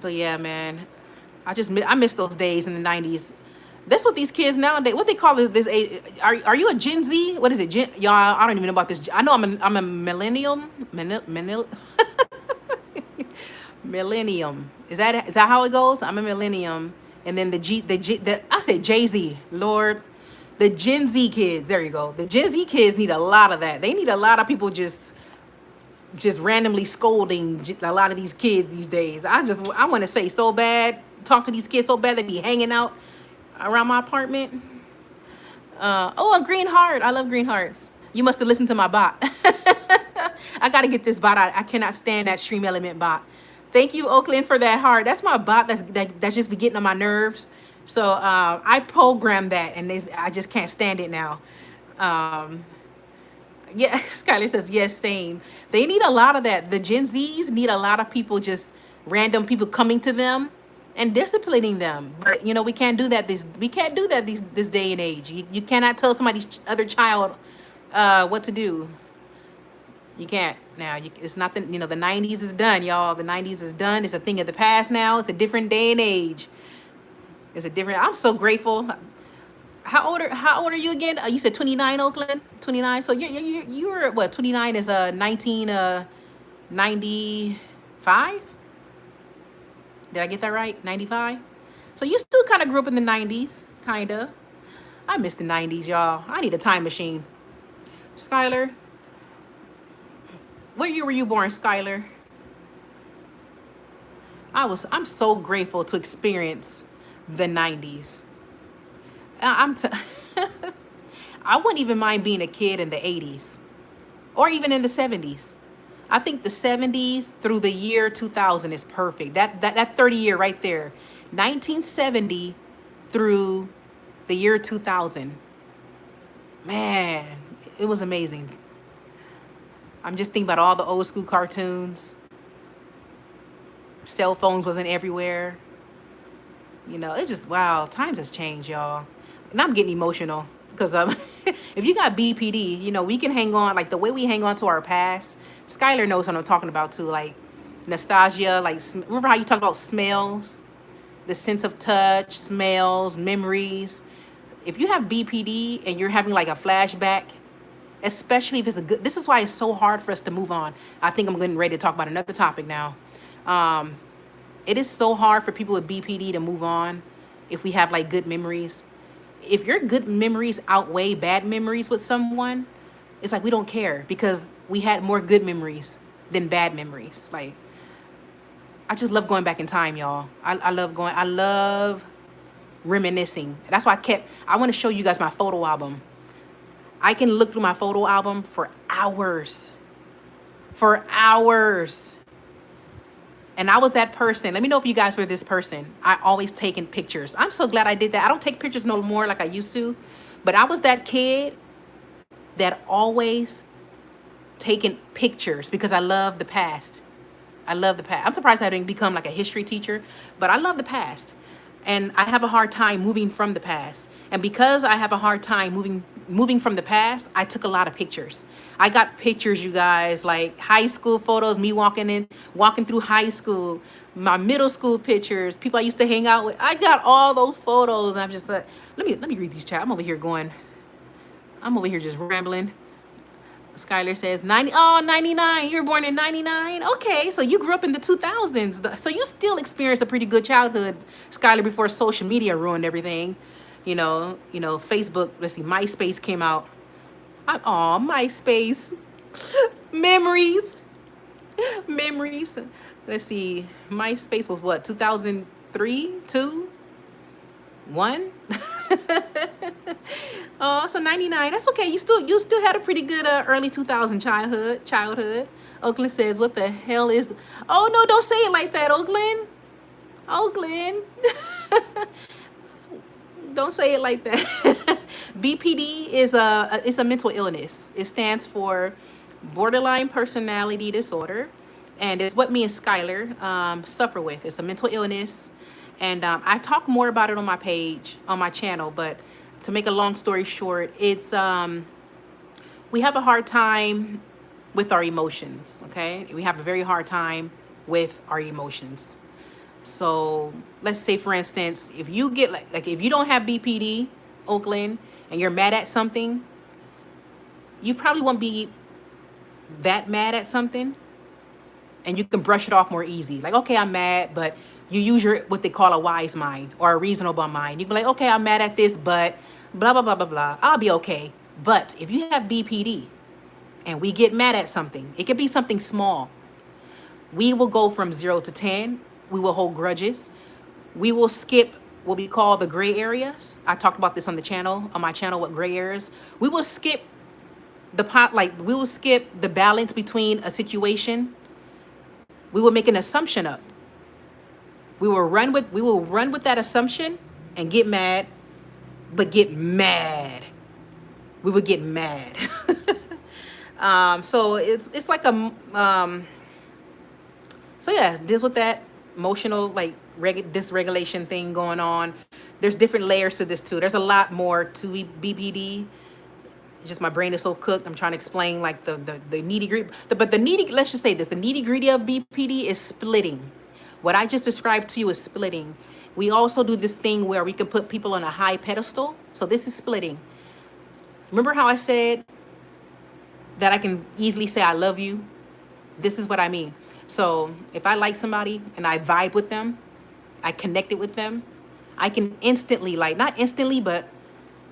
But yeah, man, I miss those days in the 90s. That's what these kids nowadays, what they call this age. Are you a Gen Z? What is it? Y'all, I don't even know about this. I know I'm a millennium. Millennium. Is that how it goes? I'm a millennium. And then I said Jay-Z. Lord. The Gen Z kids, there you go. The Gen Z kids need a lot of that. They need a lot of people just randomly scolding a lot of these kids these days. I want to say so bad, talk to these kids so bad they be hanging out around my apartment. A green heart. I love green hearts. You must have listened to my bot. I got to get this bot out. I cannot stand that Stream Element bot. Thank you, Oakland, for that heart. That's my bot that's just be getting on my nerves. So I programmed that, and I just can't stand it now. Yeah, Skylar says, yes, same. They need a lot of that. The Gen Zs need a lot of people, just random people coming to them and disciplining them. But, we can't do that. This day and age. You cannot tell somebody's other child what to do. You can't now. It's nothing. The 90s is done, y'all. The 90s is done. It's a thing of the past now. It's a different day and age. I'm so grateful. How old are you again? You said 29, Oakland? 29. So you're what? 29 is 1995? Did I get that right? 95? So you still kind of grew up in the 90s, kind of. I miss the 90s, y'all. I need a time machine. Skylar, what year were you born, Skylar? I'm so grateful to experience the 90s. I wouldn't even mind being a kid in the 80s or even in the 70s. I think the 70s through the year 2000 is perfect. That 30 year right there, 1970 through the year 2000. Man, it was amazing. I'm just thinking about all the old school cartoons. Cell phones wasn't everywhere. It's just, wow, times has changed, y'all. And I'm getting emotional because if you got BPD, we can hang on, like the way we hang on to our past. Skylar knows what I'm talking about too, like nostalgia, like remember how you talk about smells, the sense of touch, smells, memories. If you have BPD and you're having like a flashback, especially if it's this is why it's so hard for us to move on. I think I'm getting ready to talk about another topic now. It is so hard for people with BPD to move on if we have like good memories. If your good memories outweigh bad memories with someone, It's like we don't care because we had more good memories than bad memories. Like, I just love going back in time, y'all. I love reminiscing. That's why I want to show you guys my photo album. I can look through my photo album for hours. For hours. And I was that person. Let me know if you guys were this person. I always taking pictures. I'm so glad I did that. I don't take pictures no more like I used to. But I was that kid that always taking pictures because I love the past. I love the past. I'm surprised I didn't become like a history teacher, but I love the past. And I have a hard time moving from the past. And because I have a hard time moving from the past, I took a lot of pictures. I got pictures, you guys, like high school photos, me walking through high school, my middle school pictures, people I used to hang out with. I got all those photos, and I'm just like, let me read these chat. I'm over here just rambling. Skylar says 99. You were born in 99. Okay, so you grew up in the 2000s. So you still experienced a pretty good childhood, Skylar, before social media ruined everything. You know, Facebook, let's see, MySpace came out. MySpace. Memories. Let's see. MySpace was what? 2003, 2, 1? Oh, so 99. That's okay. You still had a pretty good early 2000 childhood. Oakland says, "What the hell is?" Oh no, don't say it like that, Oakland. Don't say it like that. BPD is it's a mental illness. It stands for borderline personality disorder, and it's what me and Skylar suffer with. It's a mental illness, and I talk more about it on my page, on my channel. But to make a long story short, it's we have a hard time with our emotions. Okay, we have a very hard time with our emotions. So let's say, for instance, if you get like if you don't have BPD, Oakland, and you're mad at something, you probably won't be that mad at something, and you can brush it off more easy. Like, okay, I'm mad, but you use your what they call a wise mind or a reasonable mind. You can be like, okay, I'm mad at this, but blah blah blah blah blah. I'll be okay. But if you have BPD and we get mad at something, it could be something small. We will go from 0 to 10. We will hold grudges. We will skip what we call the gray areas. I talked about this on my channel, what gray areas. We will skip we will skip the balance between a situation. We will make an assumption up. We will run with that assumption and get mad, but get mad. We would get mad. So it's like so yeah, deals with that emotional like dysregulation thing going on. There's different layers to this too. There's a lot more to BPD. Just my brain is so cooked. I'm trying to explain like the nitty gritty. But let's just say this: the nitty gritty of BPD is splitting. What I just described to you is splitting. We also do this thing where we can put people on a high pedestal. So this is splitting. Remember how I said that I can easily say I love you? This is what I mean. So if I like somebody and I vibe with them, I connected with them, I can instantly, like not instantly, but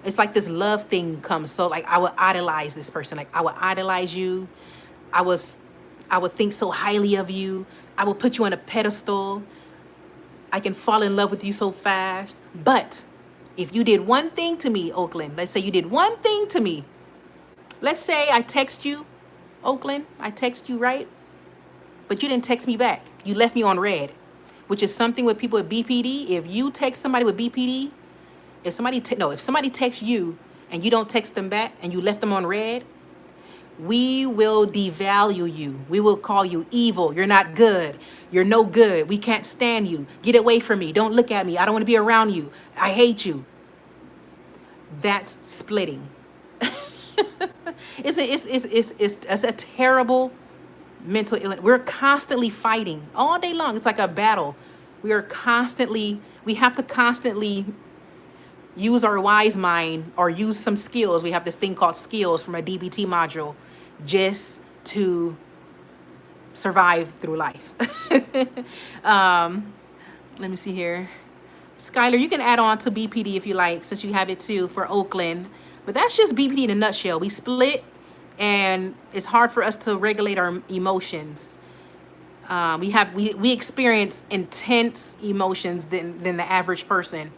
it's like this love thing comes. So like I would idolize this person. Like I would idolize you. I would think so highly of you. I would put you on a pedestal. I can fall in love with you so fast. But if you did one thing to me, Oakland, let's say you did one thing to me. Let's say I text you, Oakland, I text you, right? But you didn't text me back. You left me on red, which is something with people with BPD. If you text somebody with BPD, if somebody texts you and you don't text them back and you left them on red, we will devalue you. We will call you evil. You're not good. You're no good. We can't stand you. Get away from me. Don't look at me. I don't want to be around you. I hate you. That's splitting. It's a terrible mental illness. We're constantly fighting all day long. It's like a battle. We have to constantly use our wise mind or use some skills. We have this thing called skills from a DBT module just to survive through life. Let me see here. Skylar, you can add on to BPD if you like, since you have it too for Oakland. But that's just BPD in a nutshell. We split and it's hard for us to regulate our emotions. We experience intense emotions than the average person.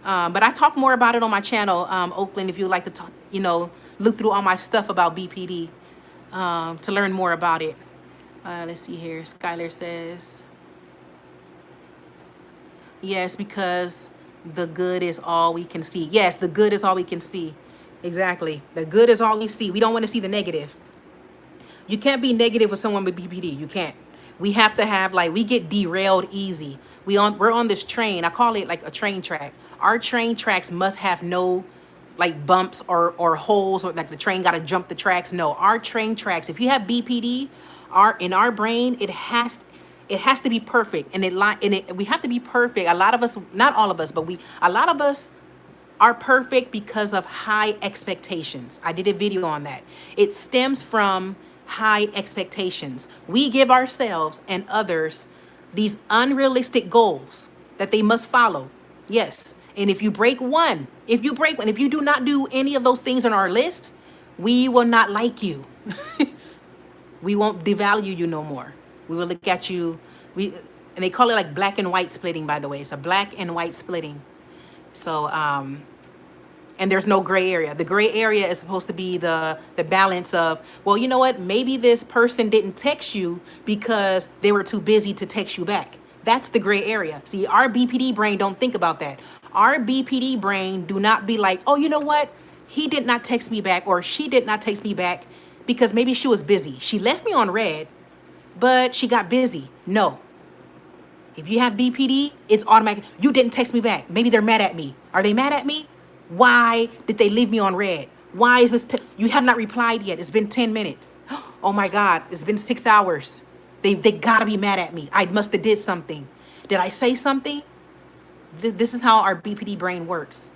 But I talk more about it on my channel, Oakland, if you would like to talk, look through all my stuff about BPD, to learn more about it. Let's see here. Skylar says, yes, because the good is all we can see. Yes, the good is all we can see. Exactly. The good is all we see. We don't want to see the negative. You can't be negative with someone with BPD. You can't. We have to have, like, we get derailed easy. We're on this train. I call it like a train track. Our train tracks must have no like bumps or holes, or like the train got to jump the tracks. No, our train tracks, if you have BPD, in our brain, it has to be perfect, and we have to be perfect. A lot of us, not all of us, but a lot of us are perfect because of high expectations. I did a video on that. It stems from high expectations. We give ourselves and others these unrealistic goals that they must follow. Yes. And if you break one, if you do not do any of those things on our list, we will not like you. We won't devalue you no more. We will look at you. And they call it like black and white splitting, by the way. It's a black and white splitting. So, and there's no gray area. The gray area is supposed to be the balance of, well, you know what? Maybe this person didn't text you because they were too busy to text you back. That's the gray area. See, our BPD brain don't think about that. Our BPD brain do not be like, oh, you know what? He did not text me back, or she did not text me back because maybe she was busy. She left me on red, but she got busy. No. If you have BPD, it's automatic. You didn't text me back. Maybe they're mad at me. Are they mad at me? Why did they leave me on red? Why is this? You have not replied yet. It's been 10 minutes. Oh my God, it's been 6 hours. They gotta be mad at me. I must have did something. Did I say something? This is how our BPD brain works.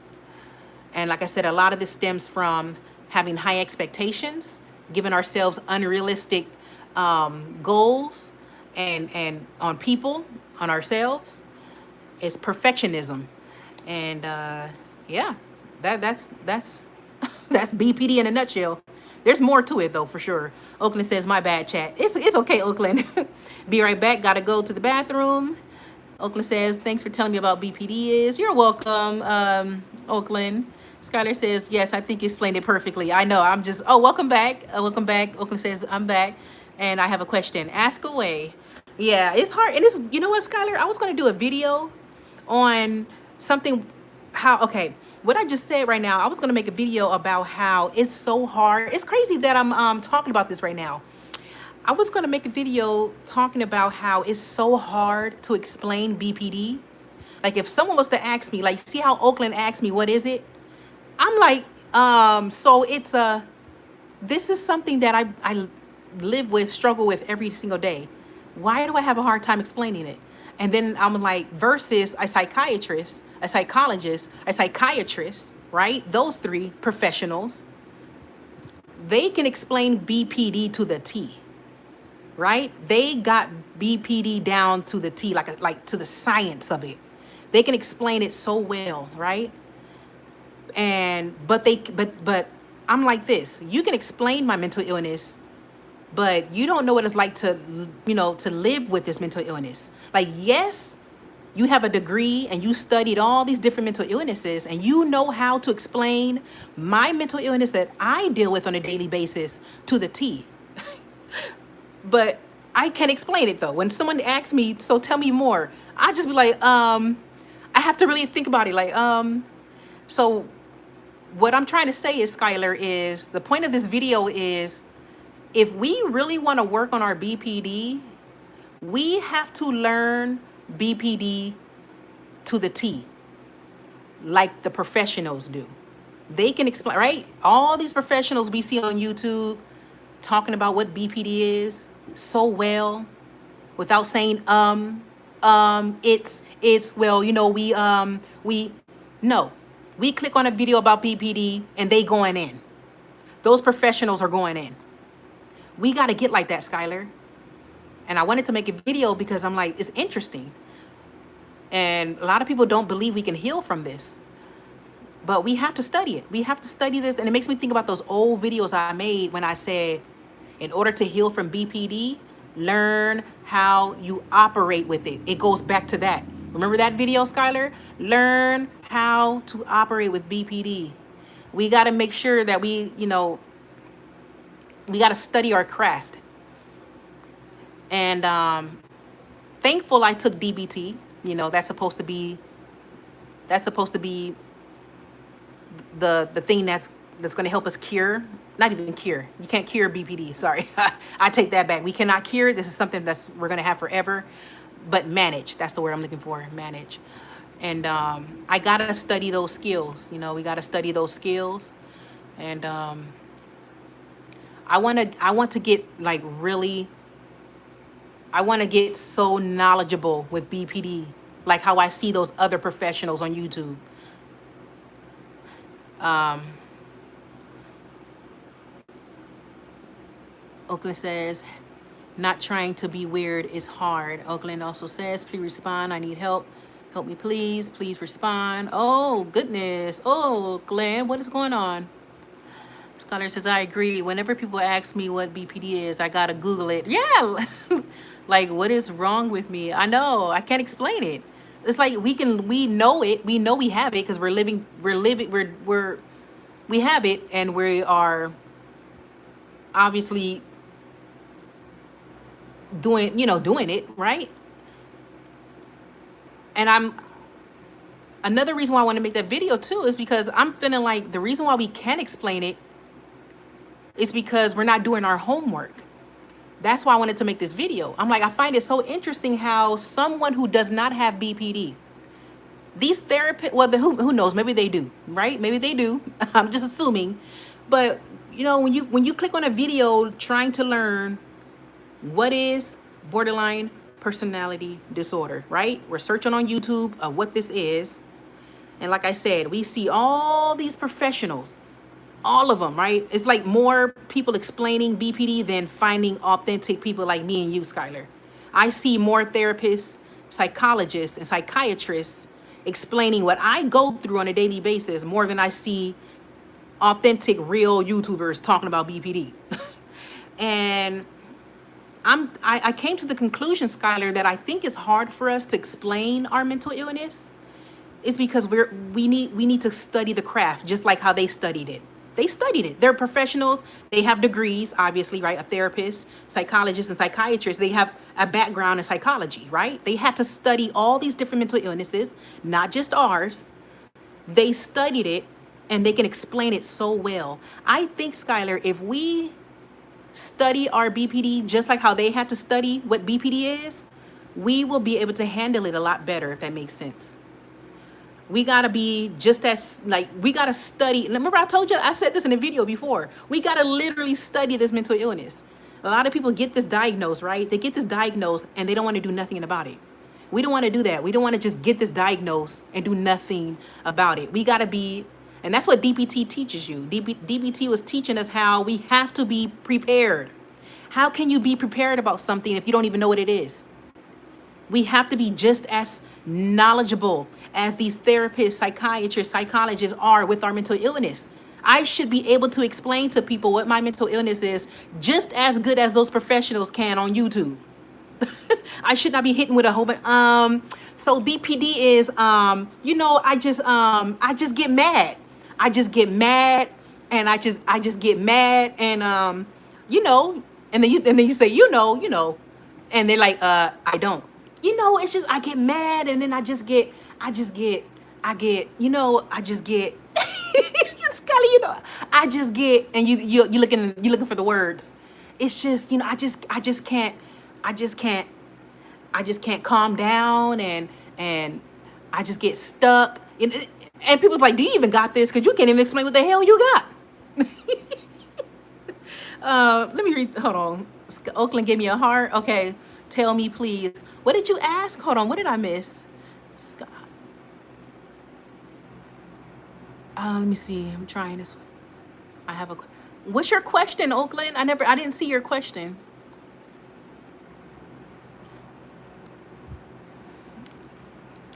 And like I said, a lot of this stems from having high expectations, giving ourselves unrealistic goals, and on people, on ourselves. It's perfectionism. And yeah, that's that's BPD in a nutshell. There's more to it though, for sure. Oakland says, my bad, chat. It's okay, Oakland. Be right back. Gotta go to the bathroom. Oakland says, thanks for telling me about BPD. You're welcome, Oakland. Skylar says, yes, I think you explained it perfectly. I know. Welcome back. Welcome back. Oakland says, I'm back. And I have a question. Ask away. Yeah, it's hard. And you know what, Skylar? I was going to do a video on something, what I just said right now. I was going to make a video about how it's so hard. It's crazy that I'm talking about this right now. I was going to make a video talking about how it's so hard to explain BPD. Like, if someone was to ask me, like, see how Oakland asked me, what is it? I'm like, so it's this is something that I live with, struggle with every single day. Why do I have a hard time explaining it? And then I'm like, versus a psychiatrist, a psychologist, a psychiatrist, right? Those three professionals, they can explain BPD to the T. Right? They got BPD down to the T, like to the science of it. They can explain it so well, right? But I'm like this. You can explain my mental illness, but you don't know what it's like to live with this mental illness. Like, yes, you have a degree and you studied all these different mental illnesses, and you know how to explain my mental illness that I deal with on a daily basis to the T. But I can't explain it though. When someone asks me, so tell me more, I just be like, I have to really think about it. Like, so what I'm trying to say is, Skylar, is the point of this video is, if we really want to work on our BPD, we have to learn BPD to the T, like the professionals do. They can explain, right? All these professionals we see on YouTube talking about what BPD is so well, without saying it's well, we click on a video about BPD and they going in. Those professionals are going in. We got to get like that, Skylar. And I wanted to make a video because I'm like, it's interesting. And a lot of people don't believe we can heal from this. But we have to study it. We have to study this. And it makes me think about those old videos I made when I said, in order to heal from BPD, learn how you operate with it. It goes back to that. Remember that video, Skylar? Learn how to operate with BPD. We got to make sure that we got to study our craft. And thankful I took DBT. That's supposed to be the thing that's going to help us cure. Not even cure. You can't cure BPD. Sorry. I take that back. We cannot cure. This is something we're going to have forever. But manage. That's the word I'm looking for. Manage. And I got to study those skills. We got to study those skills. And I want to get so knowledgeable with BPD, like how I see those other professionals on YouTube. Oakland says, not trying to be weird is hard. Oakland also says, please respond. I need help. Help me, please. Please respond. Oh, goodness. Oh, Glenn, what is going on? Scholar says, I agree. Whenever people ask me what BPD is, I got to Google it. Yeah. Like, what is wrong with me? I know. I can't explain it. It's like we know it. We know we have it because we have it, and we are obviously doing it, right? And another reason why I want to make that video too is because I'm feeling like the reason why we can't explain it is because we're not doing our homework. That's why I wanted to make this video. I'm like, I find it so interesting how someone who does not have BPD, these therapists, well, who knows, maybe they do, right? Maybe they do. I'm just assuming. But when you click on a video trying to learn what is borderline personality disorder, right? We're searching on YouTube of what this is. And like I said, we see all these professionals, all of them, right? It's like more people explaining BPD than finding authentic people like me and you, Skylar. I see more therapists, psychologists, and psychiatrists explaining what I go through on a daily basis more than I see authentic, real YouTubers talking about BPD. And I came to the conclusion, Skylar, that I think it's hard for us to explain our mental illness is because we need to study the craft just like how they studied it. They studied it. They're professionals. They have degrees, obviously, right? A therapist, psychologist, and psychiatrist. They have a background in psychology, right? They had to study all these different mental illnesses, not just ours. They studied it, and they can explain it so well. I think, Skylar, if we study our BPD just like how they had to study what BPD is, we will be able to handle it a lot better, if that makes sense. We got to be just as, we got to study. Remember I told you, I said this in a video before. We got to literally study this mental illness. A lot of people get this diagnosed, right? They get this diagnosed and they don't want to do nothing about it. We don't want to do that. We don't want to just get this diagnosed and do nothing about it. We got to be, and that's what DBT teaches you. DBT was teaching us how we have to be prepared. How can you be prepared about something if you don't even know what it is? We have to be just as knowledgeable as these therapists, psychiatrists, psychologists are with our mental illness. I should be able to explain to people what my mental illness is just as good as those professionals can on YouTube. I should not be hitting with a whole bunch. So BPD is, I just get mad. I just get mad, and I just get mad, and and then you say, and they're like, I don't. It's just I get mad, and then I just get, it's Kelly, I just get, and you're looking for the words. It's just, I just can't calm down, and I just get stuck. And people's like, do you even got this? Because you can't even explain what the hell you got. Let me read. Hold on. Oakland gave me a heart. Okay. Tell me, please. What did you ask? Hold on. What did I miss? Scott. Let me see. I'm trying this. I have a. What's your question, Oakland? I didn't see your question.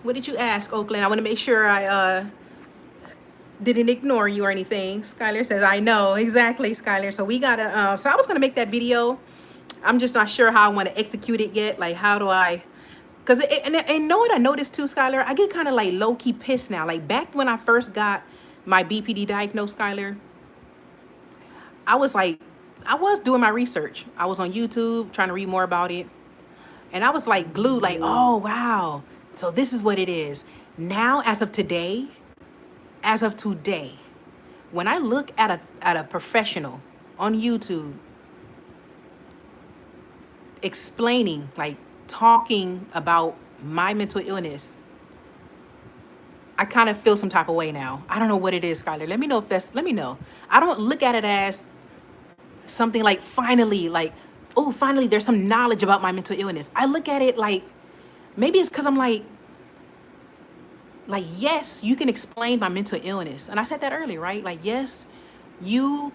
What did you ask, Oakland? I want to make sure didn't ignore you or anything. Skylar says, I know. Exactly, Skylar. So we gotta, so I was gonna make that video. I'm just not sure how I want to execute it yet. Like, how do I, because, and know what I noticed too, Skylar? I get kind of like low-key pissed now. Like back when I first got my BPD diagnosed, Skylar, I was like, I was doing my research. I was on YouTube trying to read more about it. And I was like glued, like, oh, wow. So this is what it is. Now, as of today, when I look at a professional on YouTube explaining, like talking about my mental illness, I kind of feel some type of way now. I don't know what it is, Skylar. Let me know if that's, let me know. I don't look at it as something like finally, like, oh, finally there's some knowledge about my mental illness. I look at it like, maybe it's because I'm like, yes, you can explain my mental illness. And I said that earlier, right? Like, yes, you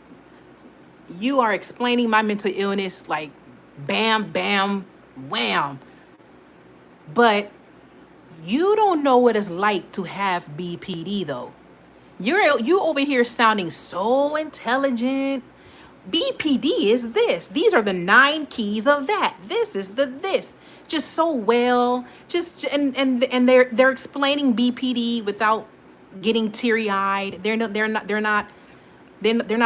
are explaining my mental illness, like bam, bam, wham. But you don't know what it's like to have BPD though. You over here sounding so intelligent. BPD is this. These are the 9 keys of that. This is the this. Just so well. Just and they're explaining BPD without getting teary-eyed. They're not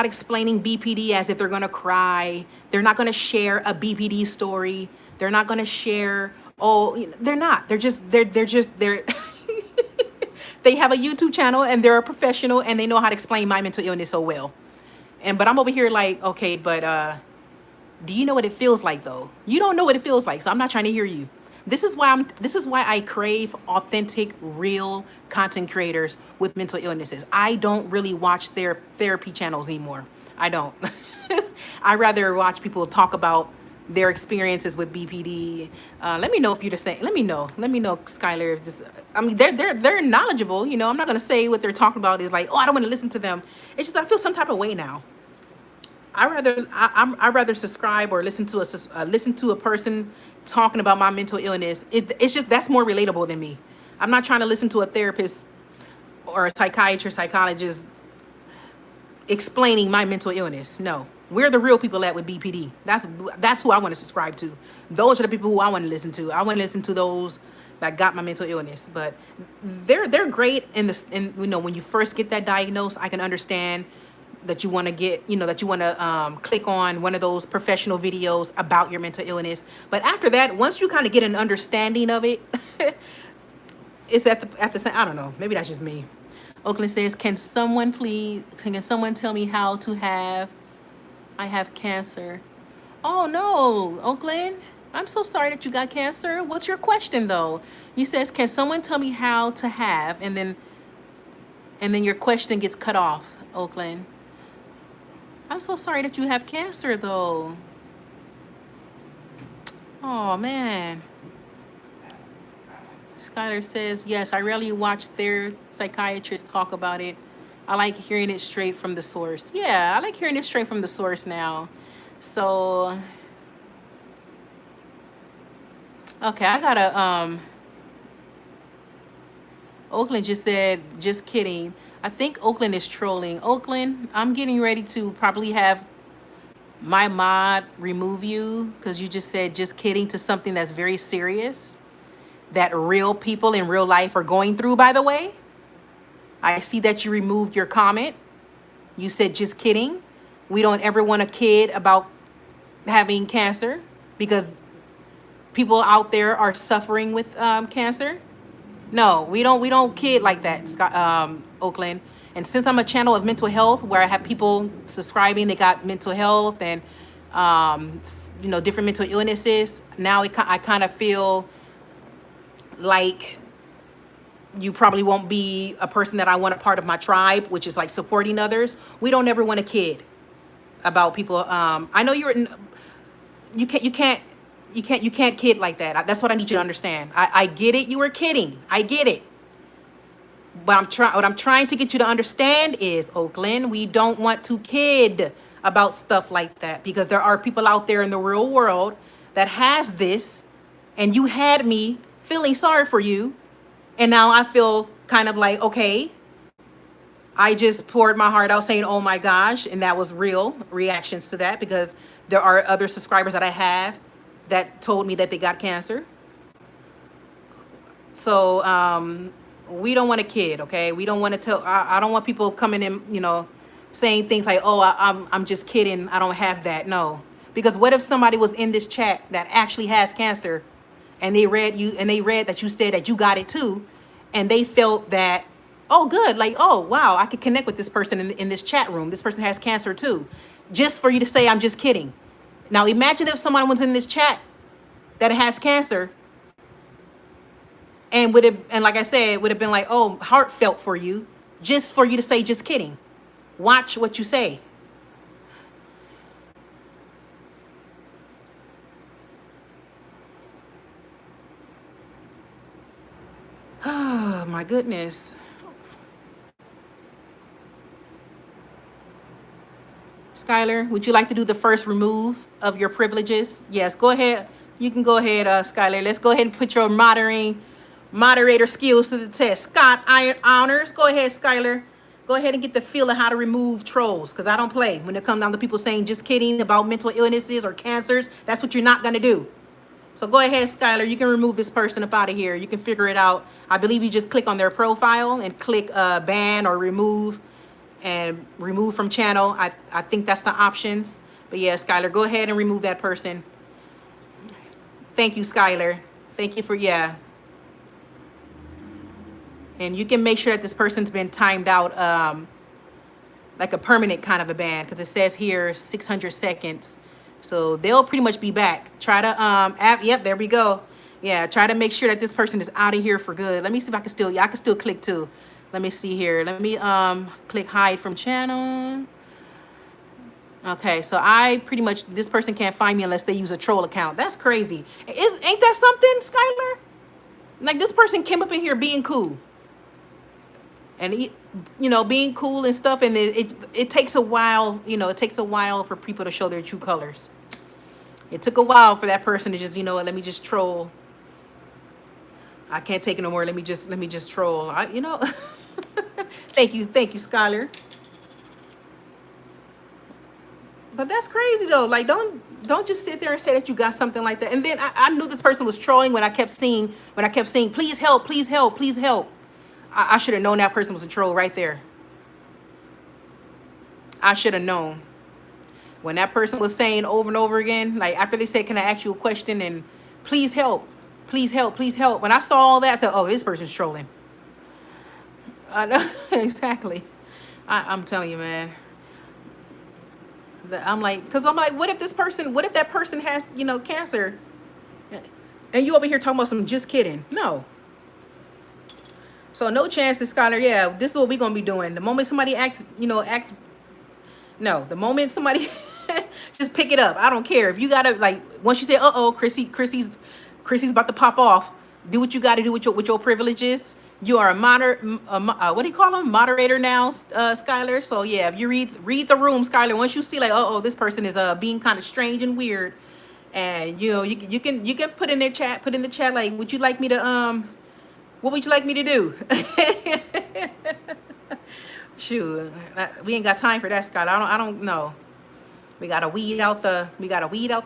explaining BPD as if they're gonna cry. They're not gonna share a BPD story. They're not gonna share. Oh, they're not. They're they have a YouTube channel and they're a professional and they know how to explain my mental illness so well. But I'm over here like, okay, but do you know what it feels like though? You don't know what it feels like, so I'm not trying to hear you. This is why I crave authentic, real content creators with mental illnesses. I don't really watch their therapy channels anymore. I don't. I rather watch people talk about their experiences with BPD. Let me know if you're the same. Let me know, Skylar. Just, I mean, they're knowledgeable. You know, I'm not gonna say what they're talking about is like, oh, I don't want to listen to them. It's just I feel some type of way now. I rather subscribe or listen to a person talking about my mental illness. It's just that's more relatable than me. I'm not trying to listen to a therapist or a psychiatrist, psychologist explaining my mental illness. No, we're the real people with BPD. That's who I want to subscribe to. Those are the people who I want to listen to. I want to listen to those that got my mental illness. But they're great in this. And you know, when you first get that diagnosis, I can understand that you want to get, you know, that you want to click on one of those professional videos about your mental illness. But after that, once you kind of get an understanding of it, it's at the same. I don't know. Maybe that's just me. Oakland says, can someone tell me how to I have cancer? Oh no, Oakland. I'm so sorry that you got cancer. What's your question though? You says, can someone tell me how to have, and then your question gets cut off, Oakland. I'm so sorry that you have cancer though. Oh man. Skylar says, yes, I rarely watch their psychiatrists talk about it. I like hearing it straight from the source. Yeah, I like hearing it straight from the source now. So, okay, I gotta, Oakland just said, just kidding. I think Oakland is trolling. Oakland, I'm getting ready to probably have my mod remove you because you just said just kidding to something that's very serious that real people in real life are going through, by the way. I see that you removed your comment. You said just kidding. We don't ever want to kid about having cancer because people out there are suffering with cancer. No, we don't kid like that, Oakland. And since I'm a channel of mental health where I have people subscribing, they got mental health and you know, different mental illnesses. Now I kind of feel like you probably won't be a person that I want a part of my tribe, which is like supporting others. We don't ever want to kid about people. I know you can't kid like that. That's what I need you to understand. I get it. You were kidding. I get it. But what I'm trying to get you to understand is, Oakland, we don't want to kid about stuff like that because there are people out there in the real world that has this, and you had me feeling sorry for you. And now I feel kind of like, okay, I just poured my heart out saying, oh my gosh. And that was real reactions to that, because there are other subscribers that I have that told me that they got cancer. So we don't want a kid, okay? We don't want to tell. I don't want people coming in, saying things like, "Oh, I'm just kidding. I don't have that." No, because what if somebody was in this chat that actually has cancer, and they read that you said that you got it too, and they felt that, oh, good, like, oh wow, I could connect with this person in this chat room. This person has cancer too, just for you to say I'm just kidding. Now imagine if someone was in this chat that has cancer, and like I said, would have been like, oh, heartfelt for you, just for you to say just kidding. Watch what you say. Oh my goodness. Skylar, would you like to do the first remove of your privileges? Yes, go ahead. You can go ahead, Skylar. Let's go ahead and put your moderator skills to the test. Scott Honors, go ahead, Skylar. Go ahead and get the feel of how to remove trolls, because I don't play. When it comes down to people saying just kidding about mental illnesses or cancers, that's what you're not going to do. So go ahead, Skylar. You can remove this person up out of here. You can figure it out. I believe you just click on their profile and click ban or remove, and remove from channel. I think that's the options. But yeah, Skylar, go ahead and remove that person. Thank you, Skylar. Thank you for, yeah. And you can make sure that this person's been timed out, like a permanent kind of a ban, because it says here 600 seconds. So they'll pretty much be back. Try to, yep, there we go. Yeah, try to make sure that this person is out of here for good. Let me see if I can still, I can still click too. Let me see here. Let me click hide from channel. Okay, so I pretty much, this person can't find me unless they use a troll account. That's crazy. Ain't that something, Skylar? Like, this person came up in here being cool. And, being cool and stuff. And it takes a while, it takes a while for people to show their true colors. It took a while for that person to just, let me just troll. I can't take it no more. Let me just troll. Thank you, Skylar. But that's crazy though. Like, don't just sit there and say that you got something like that. And then I knew this person was trolling when I kept seeing, please help, please help, please help. I should have known that person was a troll right there. I should have known. When that person was saying over and over again, like after they said, can I ask you a question? And please help, please help, please help. When I saw all that, I said, oh, this person's trolling. I know, exactly. I'm telling you, man. I'm like, what if that person has, cancer? And you over here talking about some just kidding. No. So no chances, Skylar. Yeah, this is what we're going to be doing. The moment somebody asks, no, the moment somebody, just pick it up. I don't care. If you got to, like, once you say, uh-oh, Chrissy's about to pop off, do what you got to do with your privileges. You are what do you call them? Moderator now, Skylar. So yeah, if you read the room, Skylar, once you see like, oh, this person is being kind of strange and weird, and you can put in the chat like, would you like me to what would you like me to do? Shoot, we ain't got time for that, Skylar. I don't know. We gotta weed out the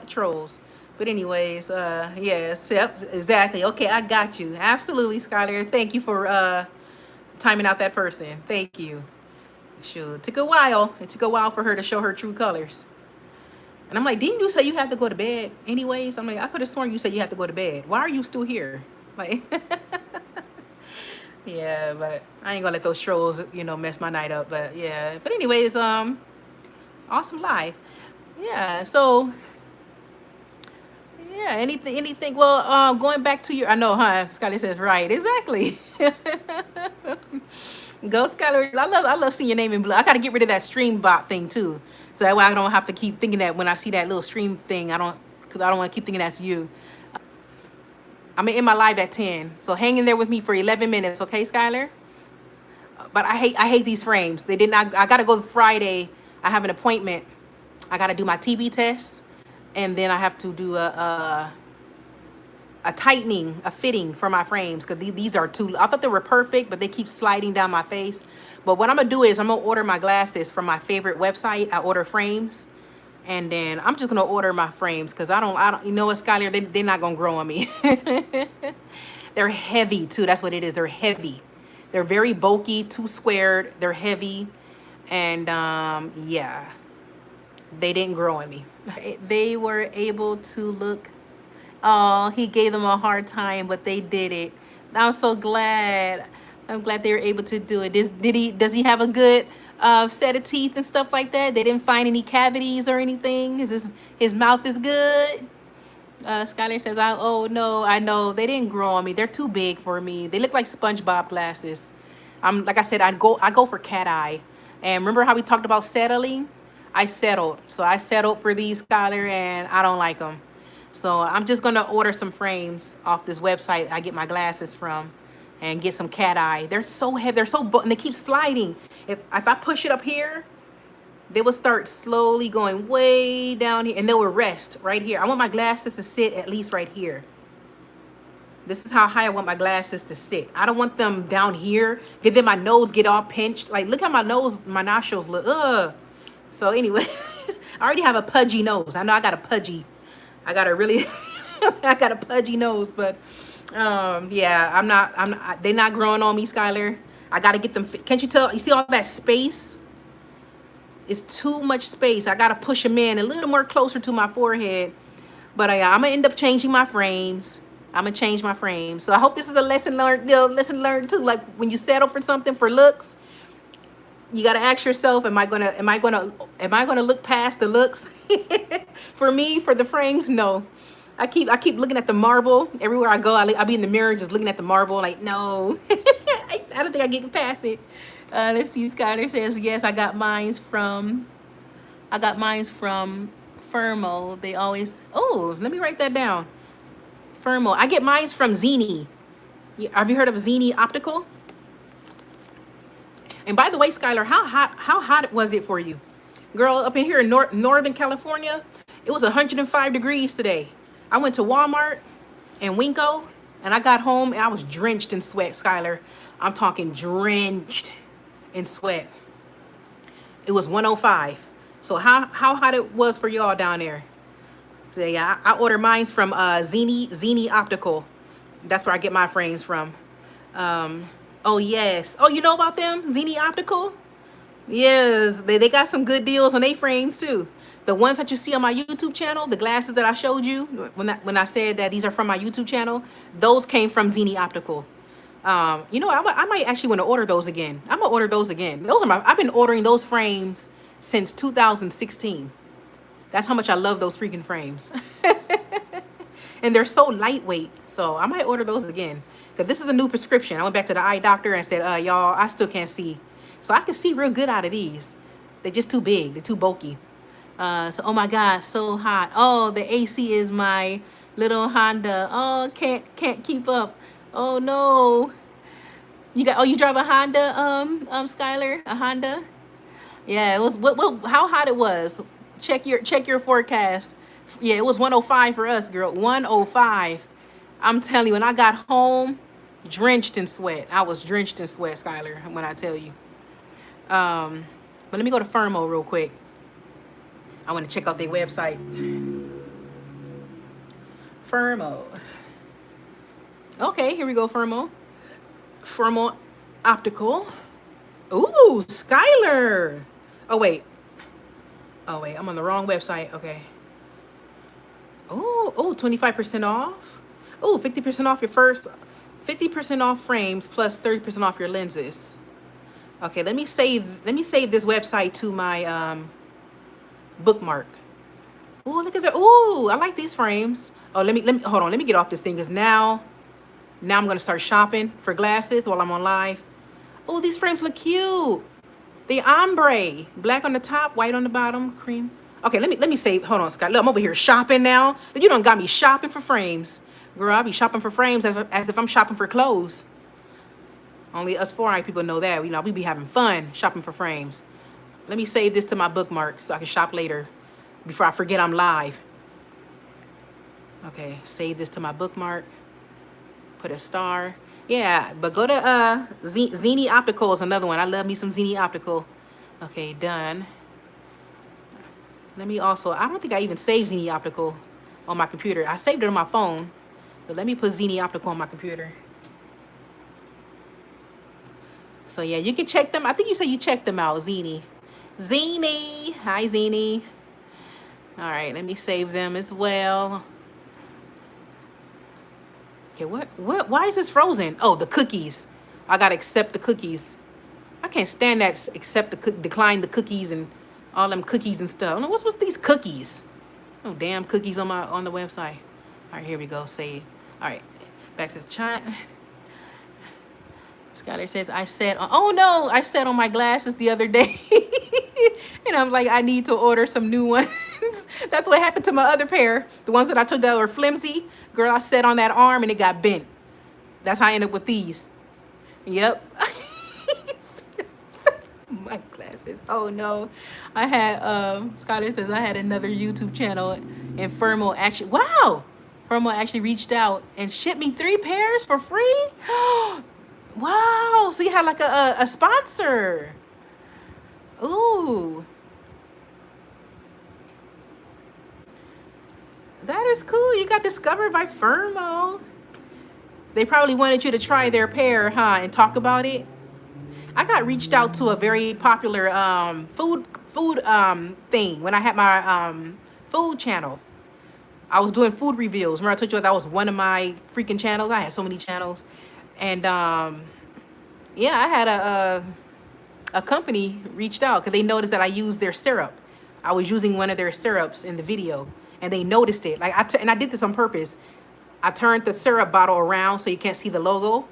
trolls. But anyways, yes, yep, exactly. Okay, I got you. Absolutely, Skylar. Thank you for timing out that person. Thank you. Sure. It took a while. It took a while for her to show her true colors. And I'm like, didn't you say you have to go to bed anyways? I'm like, I could have sworn you said you have to go to bed. Why are you still here? Like, yeah, but I ain't gonna let those trolls, mess my night up. But yeah. But anyways, awesome live. Yeah, so yeah, anything. Well, going back to your, I know, huh? Skylar says right, exactly. Go, Skylar. I love seeing your name in blue. I gotta get rid of that stream bot thing too, so that way I don't have to keep thinking that when I see that little stream thing, because I don't want to keep thinking that's you. I'm gonna end my live at 10, so hang in there with me for 11 minutes, okay, Skylar? But I hate these frames. They did not. I gotta go Friday. I have an appointment. I gotta do my TB test. And then I have to do tightening, a fitting for my frames, because these are too, I thought they were perfect, but they keep sliding down my face. But what I'm gonna do is I'm gonna order my glasses from my favorite website. I order frames, and then I'm just gonna order my frames, because I don't, you know what, Skylar, they're not gonna grow on me. They're heavy too. That's what it is. They're heavy. They're very bulky, too squared. They're heavy, and yeah, they didn't grow on me. They were able to look. Oh, he gave them a hard time, but they did it. I'm so glad. I'm glad they were able to do it. Does he have a good set of teeth and stuff like that? They didn't find any cavities or anything. His mouth is good? Skylar says, oh no, I know they didn't grow on me. They're too big for me. They look like SpongeBob glasses. Like I said, I go for cat eye. And remember how we talked about settling? I settled. So I settled for these, Skylar, and I don't like them. So I'm just gonna order some frames off this website I get my glasses from, and get some cat eye. They're so heavy. They're so and they keep sliding. If I push it up here, they will start slowly going way down here, and they will rest right here. I want my glasses to sit at least right here. This is how high I want my glasses to sit. I don't want them down here, because then my nose get all pinched. Like, look how my nostrils look. Ugh. So anyway, I already have a pudgy nose. I know I got a pudgy nose, but yeah, they're not growing on me, Skylar. I gotta get them. Can't you tell? You see all that space? It's too much space. I gotta push them in a little more closer to my forehead. But I'm gonna end up changing my frames. I'm gonna change my frames. So I hope this is a lesson learned. Lesson learned too. Like, when you settle for something for looks, you gotta ask yourself, am I gonna look past the looks? For me, for the frames, no. I keep looking at the marble everywhere I go. I'll be in the mirror just looking at the marble, like, no. I don't think I get past it. Let's see. Skyler says, yes, I got mines from Firmo. They always, oh, let me write that down. Firmo. I get mines from Zini. Have you heard of Zini Optical? And by the way, Skylar, how hot was it for you? Girl, up in here in Northern California, it was 105 degrees today. I went to Walmart and Winco, and I got home and I was drenched in sweat, Skylar. I'm talking drenched in sweat. It was 105. So how hot it was for y'all down there? So yeah, I order mine from Zini Optical. That's where I get my frames from. Oh yes. Oh, you know about them? Zini Optical? Yes, they got some good deals on their frames too. The ones that you see on my YouTube channel, the glasses that I showed you when I said that these are from my YouTube channel, those came from Zini Optical. You know, I might actually want to order those again. I'm gonna order those again. I've been ordering those frames since 2016. That's how much I love those freaking frames. And they're so lightweight. So I might order those again. Because this is a new prescription. I went back to the eye doctor and said, y'all, I still can't see. So I can see real good out of these. They're just too big. They're too bulky. So, oh my God, so hot. Oh, the AC is my little Honda. Oh, can't keep up. Oh no. You drive a Honda, Skylar? A Honda? Yeah, it was how hot it was. Check your forecast. Yeah, it was 105 for us, girl. 105. I'm telling you, when I got home, drenched in sweat. I was drenched in sweat, Skylar, when I tell you. But let me go to Firmo real quick. I want to check out their website. Firmo. Okay, here we go, Firmo. Firmo Optical. Ooh, Skylar. Oh, wait, I'm on the wrong website. Okay. Oh, 25% off. Oh, 50% off your first, 50% off frames plus 30% off your lenses. Okay, let me save this website to my bookmark. Oh, look at that. Oh, I like these frames. Oh, let me hold on. Let me get off this thing, because now I'm gonna start shopping for glasses while I'm on live. Oh, these frames look cute. The ombre, black on the top, white on the bottom, cream. Okay, let me save. Hold on, Scott. Look, I'm over here shopping now. You done got me shopping for frames. Girl, I'll be shopping for frames as if I'm shopping for clothes. Only us 4-eye people know that. You know, we be having fun shopping for frames. Let me save this to my bookmark so I can shop later before I forget I'm live. Okay, save this to my bookmark. put a star. Yeah, but go to Zini Optical is another one. I love me some Zini Optical. Okay, done. Let me also, I don't think I even saved Zini Optical on my computer. I saved it on my phone, but let me put Zini Optical on my computer. So yeah, you can check them. I think you said you checked them out, Zini. Zini, hi Zini. All right, let me save them as well. Okay, why is this frozen? Oh, the cookies. I gotta accept the cookies. I can't stand that. Decline the cookies and all them cookies and stuff. What's with these cookies? Oh, damn cookies on the website. All right, here we go. Save. All right, back to the chat. Skylar says, I said on my glasses the other day. And I'm like, I need to order some new ones. That's what happened to my other pair. The ones that I took that were flimsy. Girl, I set on that arm and it got bent. That's how I ended up with these. Yep. My glasses. Oh no. I had Skylar says I had another YouTube channel and Firmo actually reached out and shipped me 3 pairs for free. Wow. So you had like a sponsor. Ooh. That is cool. You got discovered by Firmo. They probably wanted you to try their pair, huh? And talk about it. I got reached out to a very popular food thing when I had my food channel. I was doing food reviews. Remember I told you that was one of my freaking channels? I had so many channels. And yeah, I had a company reached out because they noticed that I used their syrup. I was using one of their syrups in the video, and they noticed it. Like and I did this on purpose. I turned the syrup bottle around so you can't see the logo,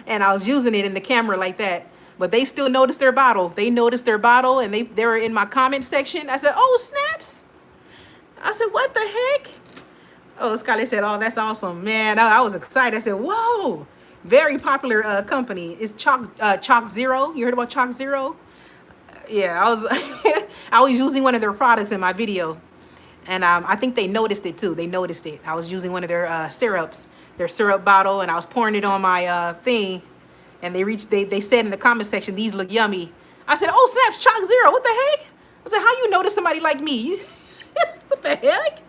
and I was using it in the camera like that. But they still noticed their bottle. They noticed their bottle, and they were in my comment section. I said, "Oh snaps!" I said, "What the heck?" Oh, Skylar said, "Oh, that's awesome, man." I was excited. I said, "Whoa." Very popular company. It's Chalk Zero. You heard about Chalk Zero? Yeah, I was using one of their products in my video, and I think they noticed it too. They noticed it. I was using one of their syrups, their syrup bottle, and I was pouring it on my thing, and they said in the comment section, "These look yummy." I said, "Oh snaps, Chalk Zero. What the heck?" I said, "How you notice somebody like me?" What the heck?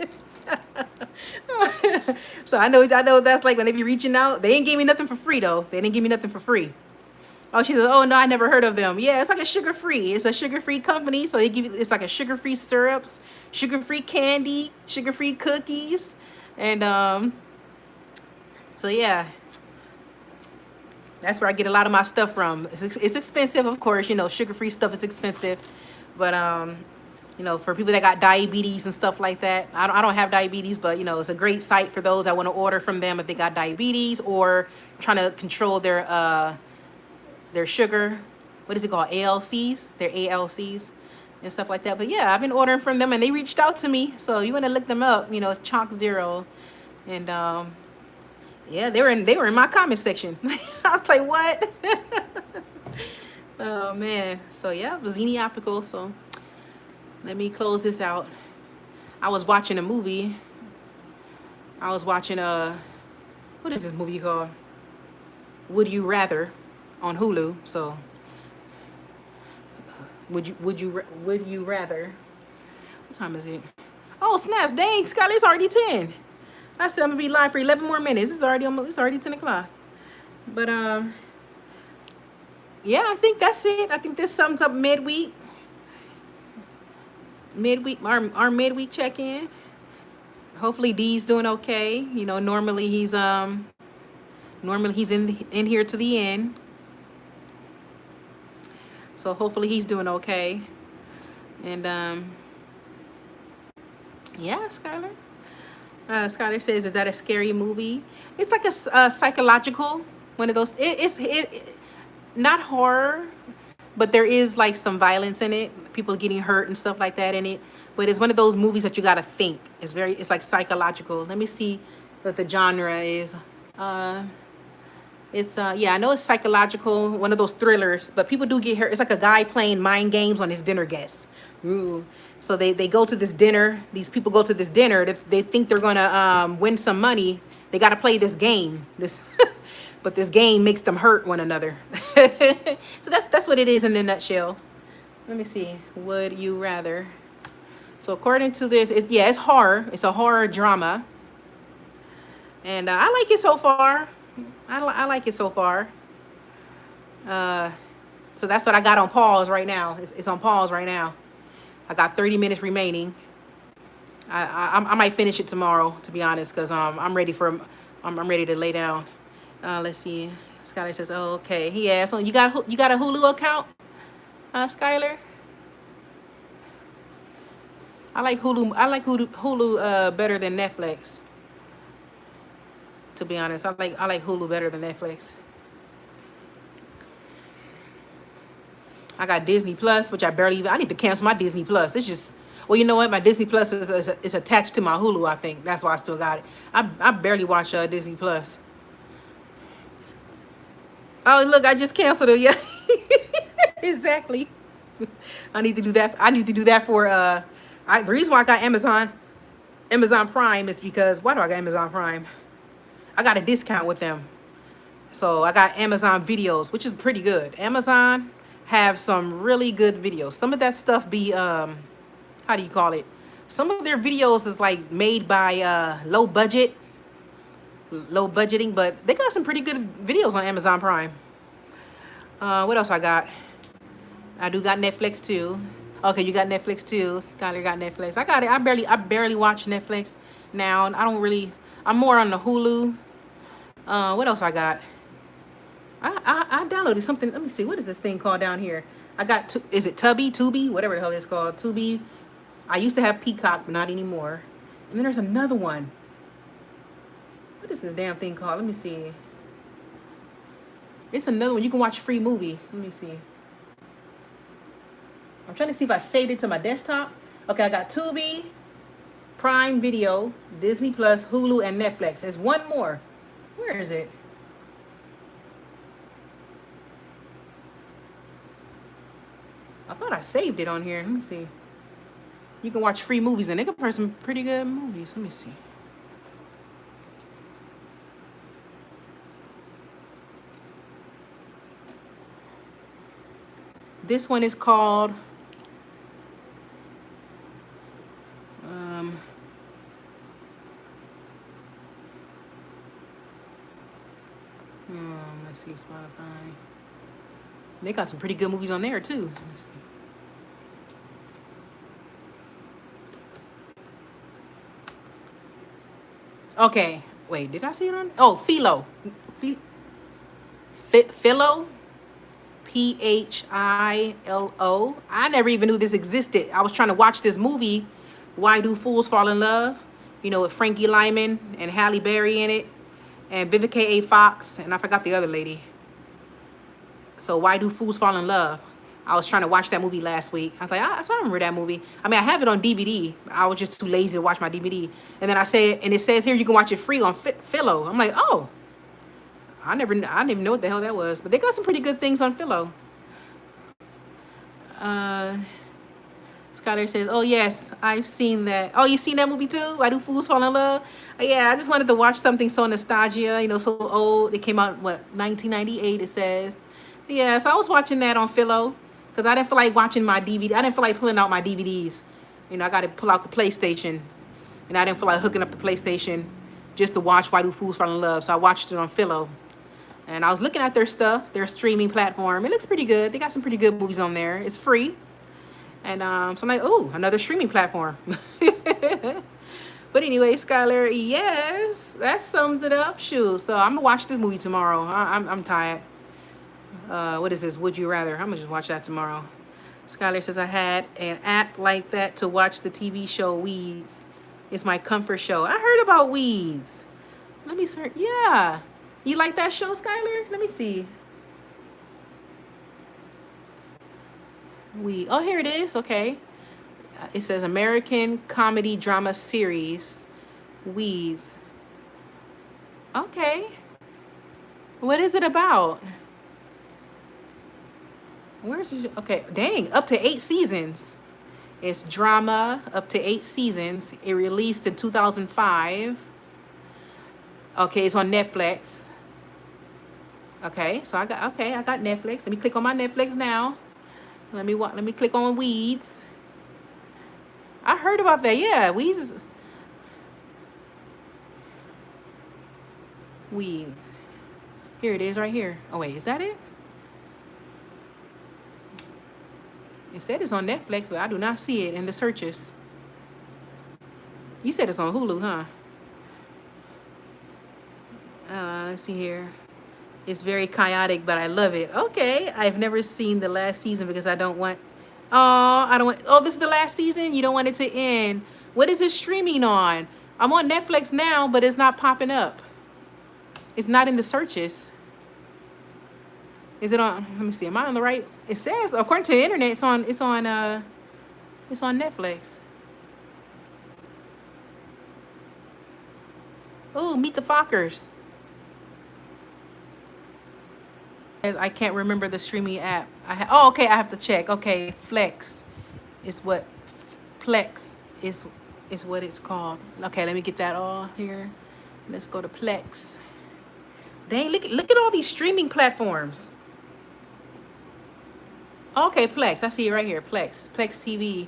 So I know that's like when they be reaching out. They ain't give me nothing for free though. They didn't give me nothing for free. Oh, she says, "Oh no, I never heard of them." Yeah, it's like a sugar-free. It's a sugar-free company, so they give you. It's like a sugar-free syrups, sugar-free candy, sugar-free cookies, and so yeah, that's where I get a lot of my stuff from. It's expensive, of course. You know, sugar-free stuff is expensive, but you know, for people that got diabetes and stuff like that. I don't have diabetes, but, you know, it's a great site for those that want to order from them if they got diabetes or trying to control their sugar. What is it called? ALCs? Their ALCs and stuff like that. But, yeah, I've been ordering from them, and they reached out to me. So you want to look them up. You know, it's Chalk Zero. And, yeah, they were in my comment section. I was like, what? Oh, man. So, yeah, it was Zini Optical, so... Let me close this out. I was watching a movie. I was watching what is this movie called? Would You Rather on Hulu. So would you rather? What time is it? Oh snaps! Dang, Skylar, it's already 10. I said I'm gonna be live for 11 more minutes. It's already 10 o'clock. But yeah, I think that's it. I think this sums up midweek. Our midweek check-in. Hopefully D's doing okay. You know, normally he's in here to the end. So hopefully he's doing okay. And yeah, Skylar. Skylar says, "Is that a scary movie?" It's like a psychological one of those. It's not horror, but there is like some violence in it, people getting hurt and stuff like that in it. But it's one of those movies that you gotta think. It's like psychological. Let me see what the genre is. It's yeah, I know it's psychological, one of those thrillers, but people do get hurt. It's like a guy playing mind games on his dinner guests. Ooh. So they go to this dinner. These people go to this dinner. They think they're gonna win some money. They got to play this game. This, but this game makes them hurt one another. So that's what it is in a nutshell. Let me see. Would you rather? So according to this, yeah, it's horror. It's a horror drama, and I like it so far. I like it so far. So that's what I got on pause right now. It's on pause right now. I got 30 minutes remaining. I might finish it tomorrow, to be honest, because I'm ready to lay down. Let's see. Skylar says, "Oh, okay." Yeah. So you got a Hulu account, Skylar? I like Hulu. I like Hulu better than Netflix. To be honest, I like Hulu better than Netflix. I got Disney Plus, which I need to cancel my Disney Plus. It's just, well, you know what? My Disney Plus is attached to my Hulu, I think. That's why I still got it. I barely watch Disney Plus. Oh, look, I just canceled it. Yeah, exactly. I need to do that. I need to do that for, the reason why I got Amazon Prime is because, why do I got Amazon Prime? I got a discount with them. So I got Amazon videos, which is pretty good. Amazon have some really good videos. Some of that stuff be, how do you call it? Some of their videos is like made by low budgeting, but they got some pretty good videos on Amazon Prime. What else I got? I do got Netflix too. Okay, you got Netflix too. Skylar got Netflix. I got it. I barely watch Netflix now. I'm more on the Hulu. What else I got? I downloaded something. Let me see. What is this thing called down here? I got, is it Tubi? Whatever the hell it's called. Tubi. I used to have Peacock, but not anymore. And then there's another one. What is this damn thing called? Let me see. It's another one. You can watch free movies. Let me see. I'm trying to see if I saved it to my desktop. Okay, I got Tubi, Prime Video, Disney Plus, Hulu, and Netflix. There's one more. Where is it? I thought I saved it on here. Let me see. You can watch free movies, and they can put some pretty good movies. Let me see. This one is called let's see, Spotify. They got some pretty good movies on there too. Let's see. Okay, wait, did I see it on? Oh, Philo. Philo. Philo. I never even knew this existed. I was trying to watch this movie, Why Do Fools Fall in Love? You know, with Frankie Lyman and Halle Berry in it, and Vivica A. Fox, and I forgot the other lady. So Why Do Fools Fall in Love? I was trying to watch that movie last week. I was like, I remember that movie. I mean, I have it on DVD. I was just too lazy to watch my DVD. And then it says here you can watch it free on Philo. I'm like, oh, I didn't even know what the hell that was. But they got some pretty good things on Philo. Skyler says, oh, yes, I've seen that. Oh, you seen that movie too? Why Do Fools Fall in Love? Yeah, I just wanted to watch something so nostalgia, you know, so old. It came out, 1998, it says. Yeah, so I was watching that on Philo because I didn't feel like watching my DVD. I didn't feel like pulling out my DVDs. You know, I got to pull out the PlayStation. And I didn't feel like hooking up the PlayStation just to watch Why Do Fools Fall in Love. So I watched it on Philo. And I was looking at their stuff, their streaming platform. It looks pretty good. They got some pretty good movies on there. It's free. And so I'm like, oh, another streaming platform. But anyway, Skylar, yes, that sums it up. Shoot. So I'm going to watch this movie tomorrow. I'm tired. What is this? Would You Rather? I'm going to just watch that tomorrow. Skylar says, I had an app like that to watch the TV show Weeds. It's my comfort show. I heard about Weeds. Let me search. Yeah. You like that show, Skylar? Let me see. Oh, here it is. Okay. It says American Comedy Drama Series, Weeds. Okay. What is it about? Where's it? Okay, dang, up to 8 seasons. It's drama, up to 8 seasons. It released in 2005. Okay, it's on Netflix. Okay, so I got Netflix. Let me click on my Netflix now. Let me click on Weeds. I heard about that. Yeah, Weeds. Here it is right here. Oh wait, is that it? It said it's on Netflix, but I do not see it in the searches. You said it's on Hulu, huh? Let's see here. It's very chaotic, but I love it. Okay, I've never seen the last season because I don't want. Oh, I don't want. Oh, this is the last season. You don't want it to end. What is it streaming on? I'm on Netflix now, but it's not popping up. It's not in the searches. Is it on? Let me see. Am I on the right? It says, according to the internet, it's on. It's on Netflix. Oh, Meet the Fockers. I can't remember the streaming app. Oh, okay. I have to check. Okay, Flex is what Plex is what it's called. Okay, let me get that all here. Let's go to Plex. Dang, look at all these streaming platforms. Okay, Plex. I see it right here. Plex TV.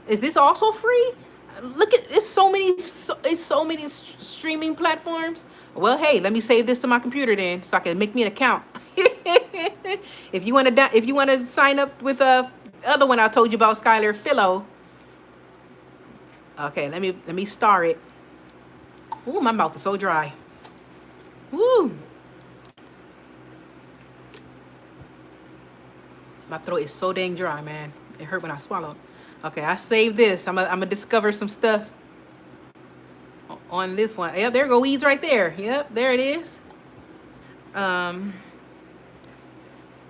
Is this also free? Look at it's so many streaming platforms. Well, hey, let me save this to my computer then, so I can make me an account. If you want to sign up with a other one I told you about, Skylar, Philo. Okay, let me start it. Ooh, my mouth is so dry. Woo. My throat is so dang dry, man. It hurt when I swallowed. Okay, I saved this. I'm gonna discover some stuff on this one. Yep, there go Weeds right there. Yep, there it is.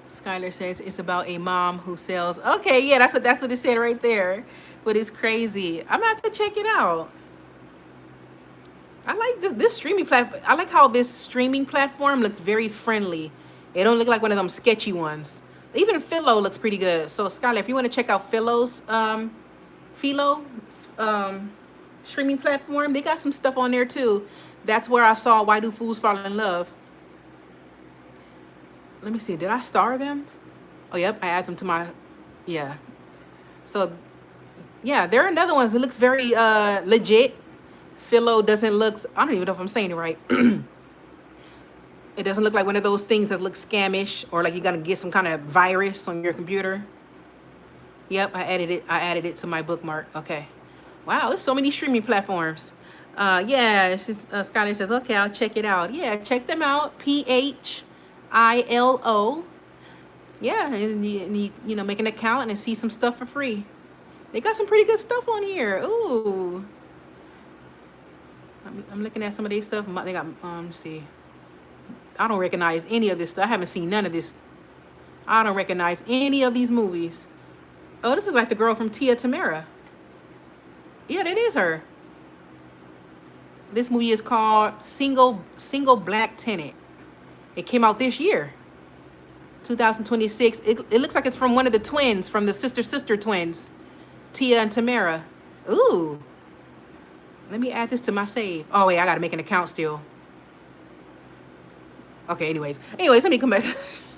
Skylar says it's about a mom who sells. Okay, yeah, that's what it said right there. But it's crazy. I'm gonna have to check it out. I like this streaming platform. I like how this streaming platform looks very friendly. It don't look like one of them sketchy ones. Even Philo looks pretty good. So Skylar, if you want to check out Philo's streaming platform, they got some stuff on there too. That's where I saw Why Do Fools Fall in Love. Let me see. Did I star them? Oh, yep. I add them to my, yeah. So, yeah, there are another ones that looks very legit. Philo doesn't look, I don't even know if I'm saying it right. It doesn't look like one of those things that looks scamish or like you're going to get some kind of virus on your computer. Yep, I added it to my bookmark. Okay. Wow, there's so many streaming platforms. Yeah, Skylar says, okay, I'll check it out. Yeah, check them out. PHILO. Yeah, and you know, make an account and see some stuff for free. They got some pretty good stuff on here. Ooh. I'm looking at some of these stuff. They got, let's see. I don't recognize any of this stuff. I haven't seen none of this. I don't recognize any of these movies. Oh, this is like the girl from Tia Tamara. Yeah, that is her. This movie is called Single Black Tenant. It came out this year, 2026. It looks like it's from one of the twins, from the sister twins, Tia and Tamara. Ooh. Let me add this to my save. Oh, wait, I got to make an account still. Okay, anyways, let me come back.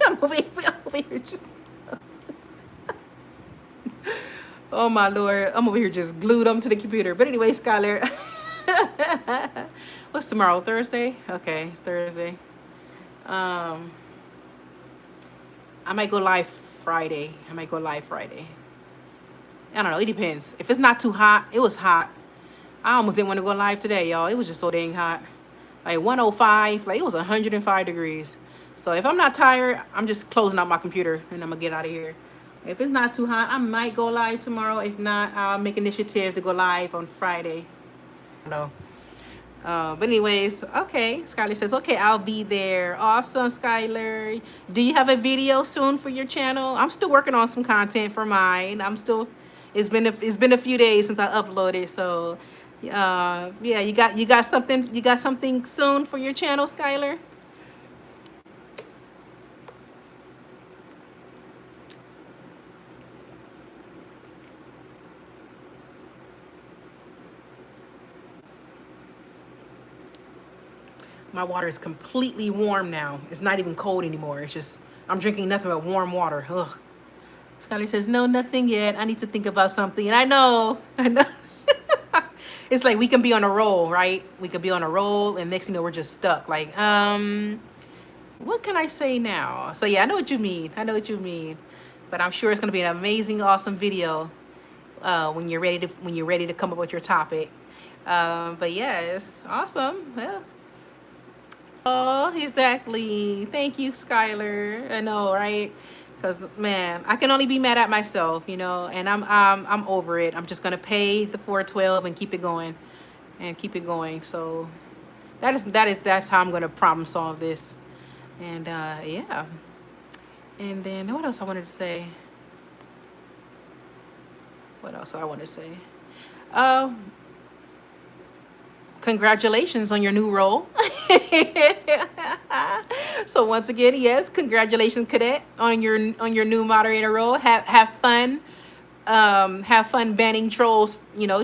I'm over here just... Oh, my Lord. I'm over here just glued up to the computer. But anyway, Skylar. What's tomorrow? Thursday? Okay, it's Thursday. I might go live Friday. I don't know. It depends. If it's not too hot, it was hot. I almost didn't want to go live today, y'all. It was just so dang hot. Like 105, like it was 105 degrees. So if I'm not tired, I'm just closing out my computer and I'm gonna get out of here. If it's not too hot, I might go live tomorrow. If not, I'll make initiative to go live on Friday. No. But anyways, okay. Skylar says, okay, I'll be there. Awesome, Skylar. Do you have a video soon for your channel? I'm still working on some content for mine. It's been a few days since I uploaded, so yeah, you got something soon for your channel, Skylar? My water is completely warm now. It's not even cold anymore. It's just, I'm drinking nothing but warm water. Ugh. Skylar says, no, nothing yet. I need to think about something. And I know. It's like we can be on a roll, right? We could be on a roll, and next thing you know, we're just stuck. Like, what can I say now? So yeah, I know what you mean. I know what you mean. But I'm sure it's gonna be an amazing, awesome video when you're ready to come up with your topic. But yeah, it's awesome. Yeah. Oh, exactly. Thank you, Skylar. I know, right? Because man, I can only be mad at myself, you know, and I'm over it. I'm just gonna pay the 412 and keep it going, and keep it going. So that's how I'm gonna problem solve this. And yeah. And then what else I wanted to say? What else I wanted to say? Uh, Congratulations on your new role. So once again, yes, congratulations, cadet, on your new moderator role. Have fun. Have fun banning trolls,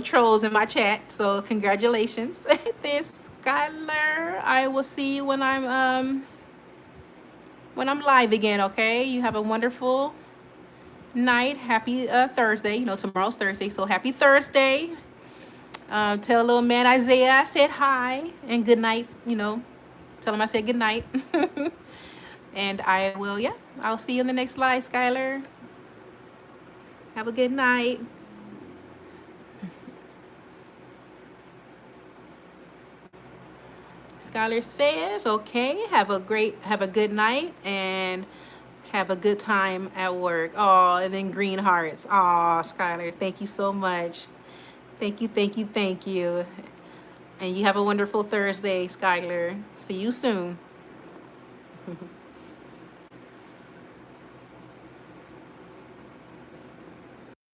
trolls in my chat. So congratulations. This Skylar, I will see you when I'm live again, okay? You have a wonderful night. Happy Thursday. Tomorrow's Thursday, so happy Thursday. Tell little man Isaiah I said hi and good night. Tell him I said good night. And I'll see you in the next live, Skylar. Have a good night. Skylar says, okay, have a good night and have a good time at work. Oh, and then green hearts. Oh, Skylar, thank you so much. Thank you, thank you, thank you. And you have a wonderful Thursday, Skylar. See you soon.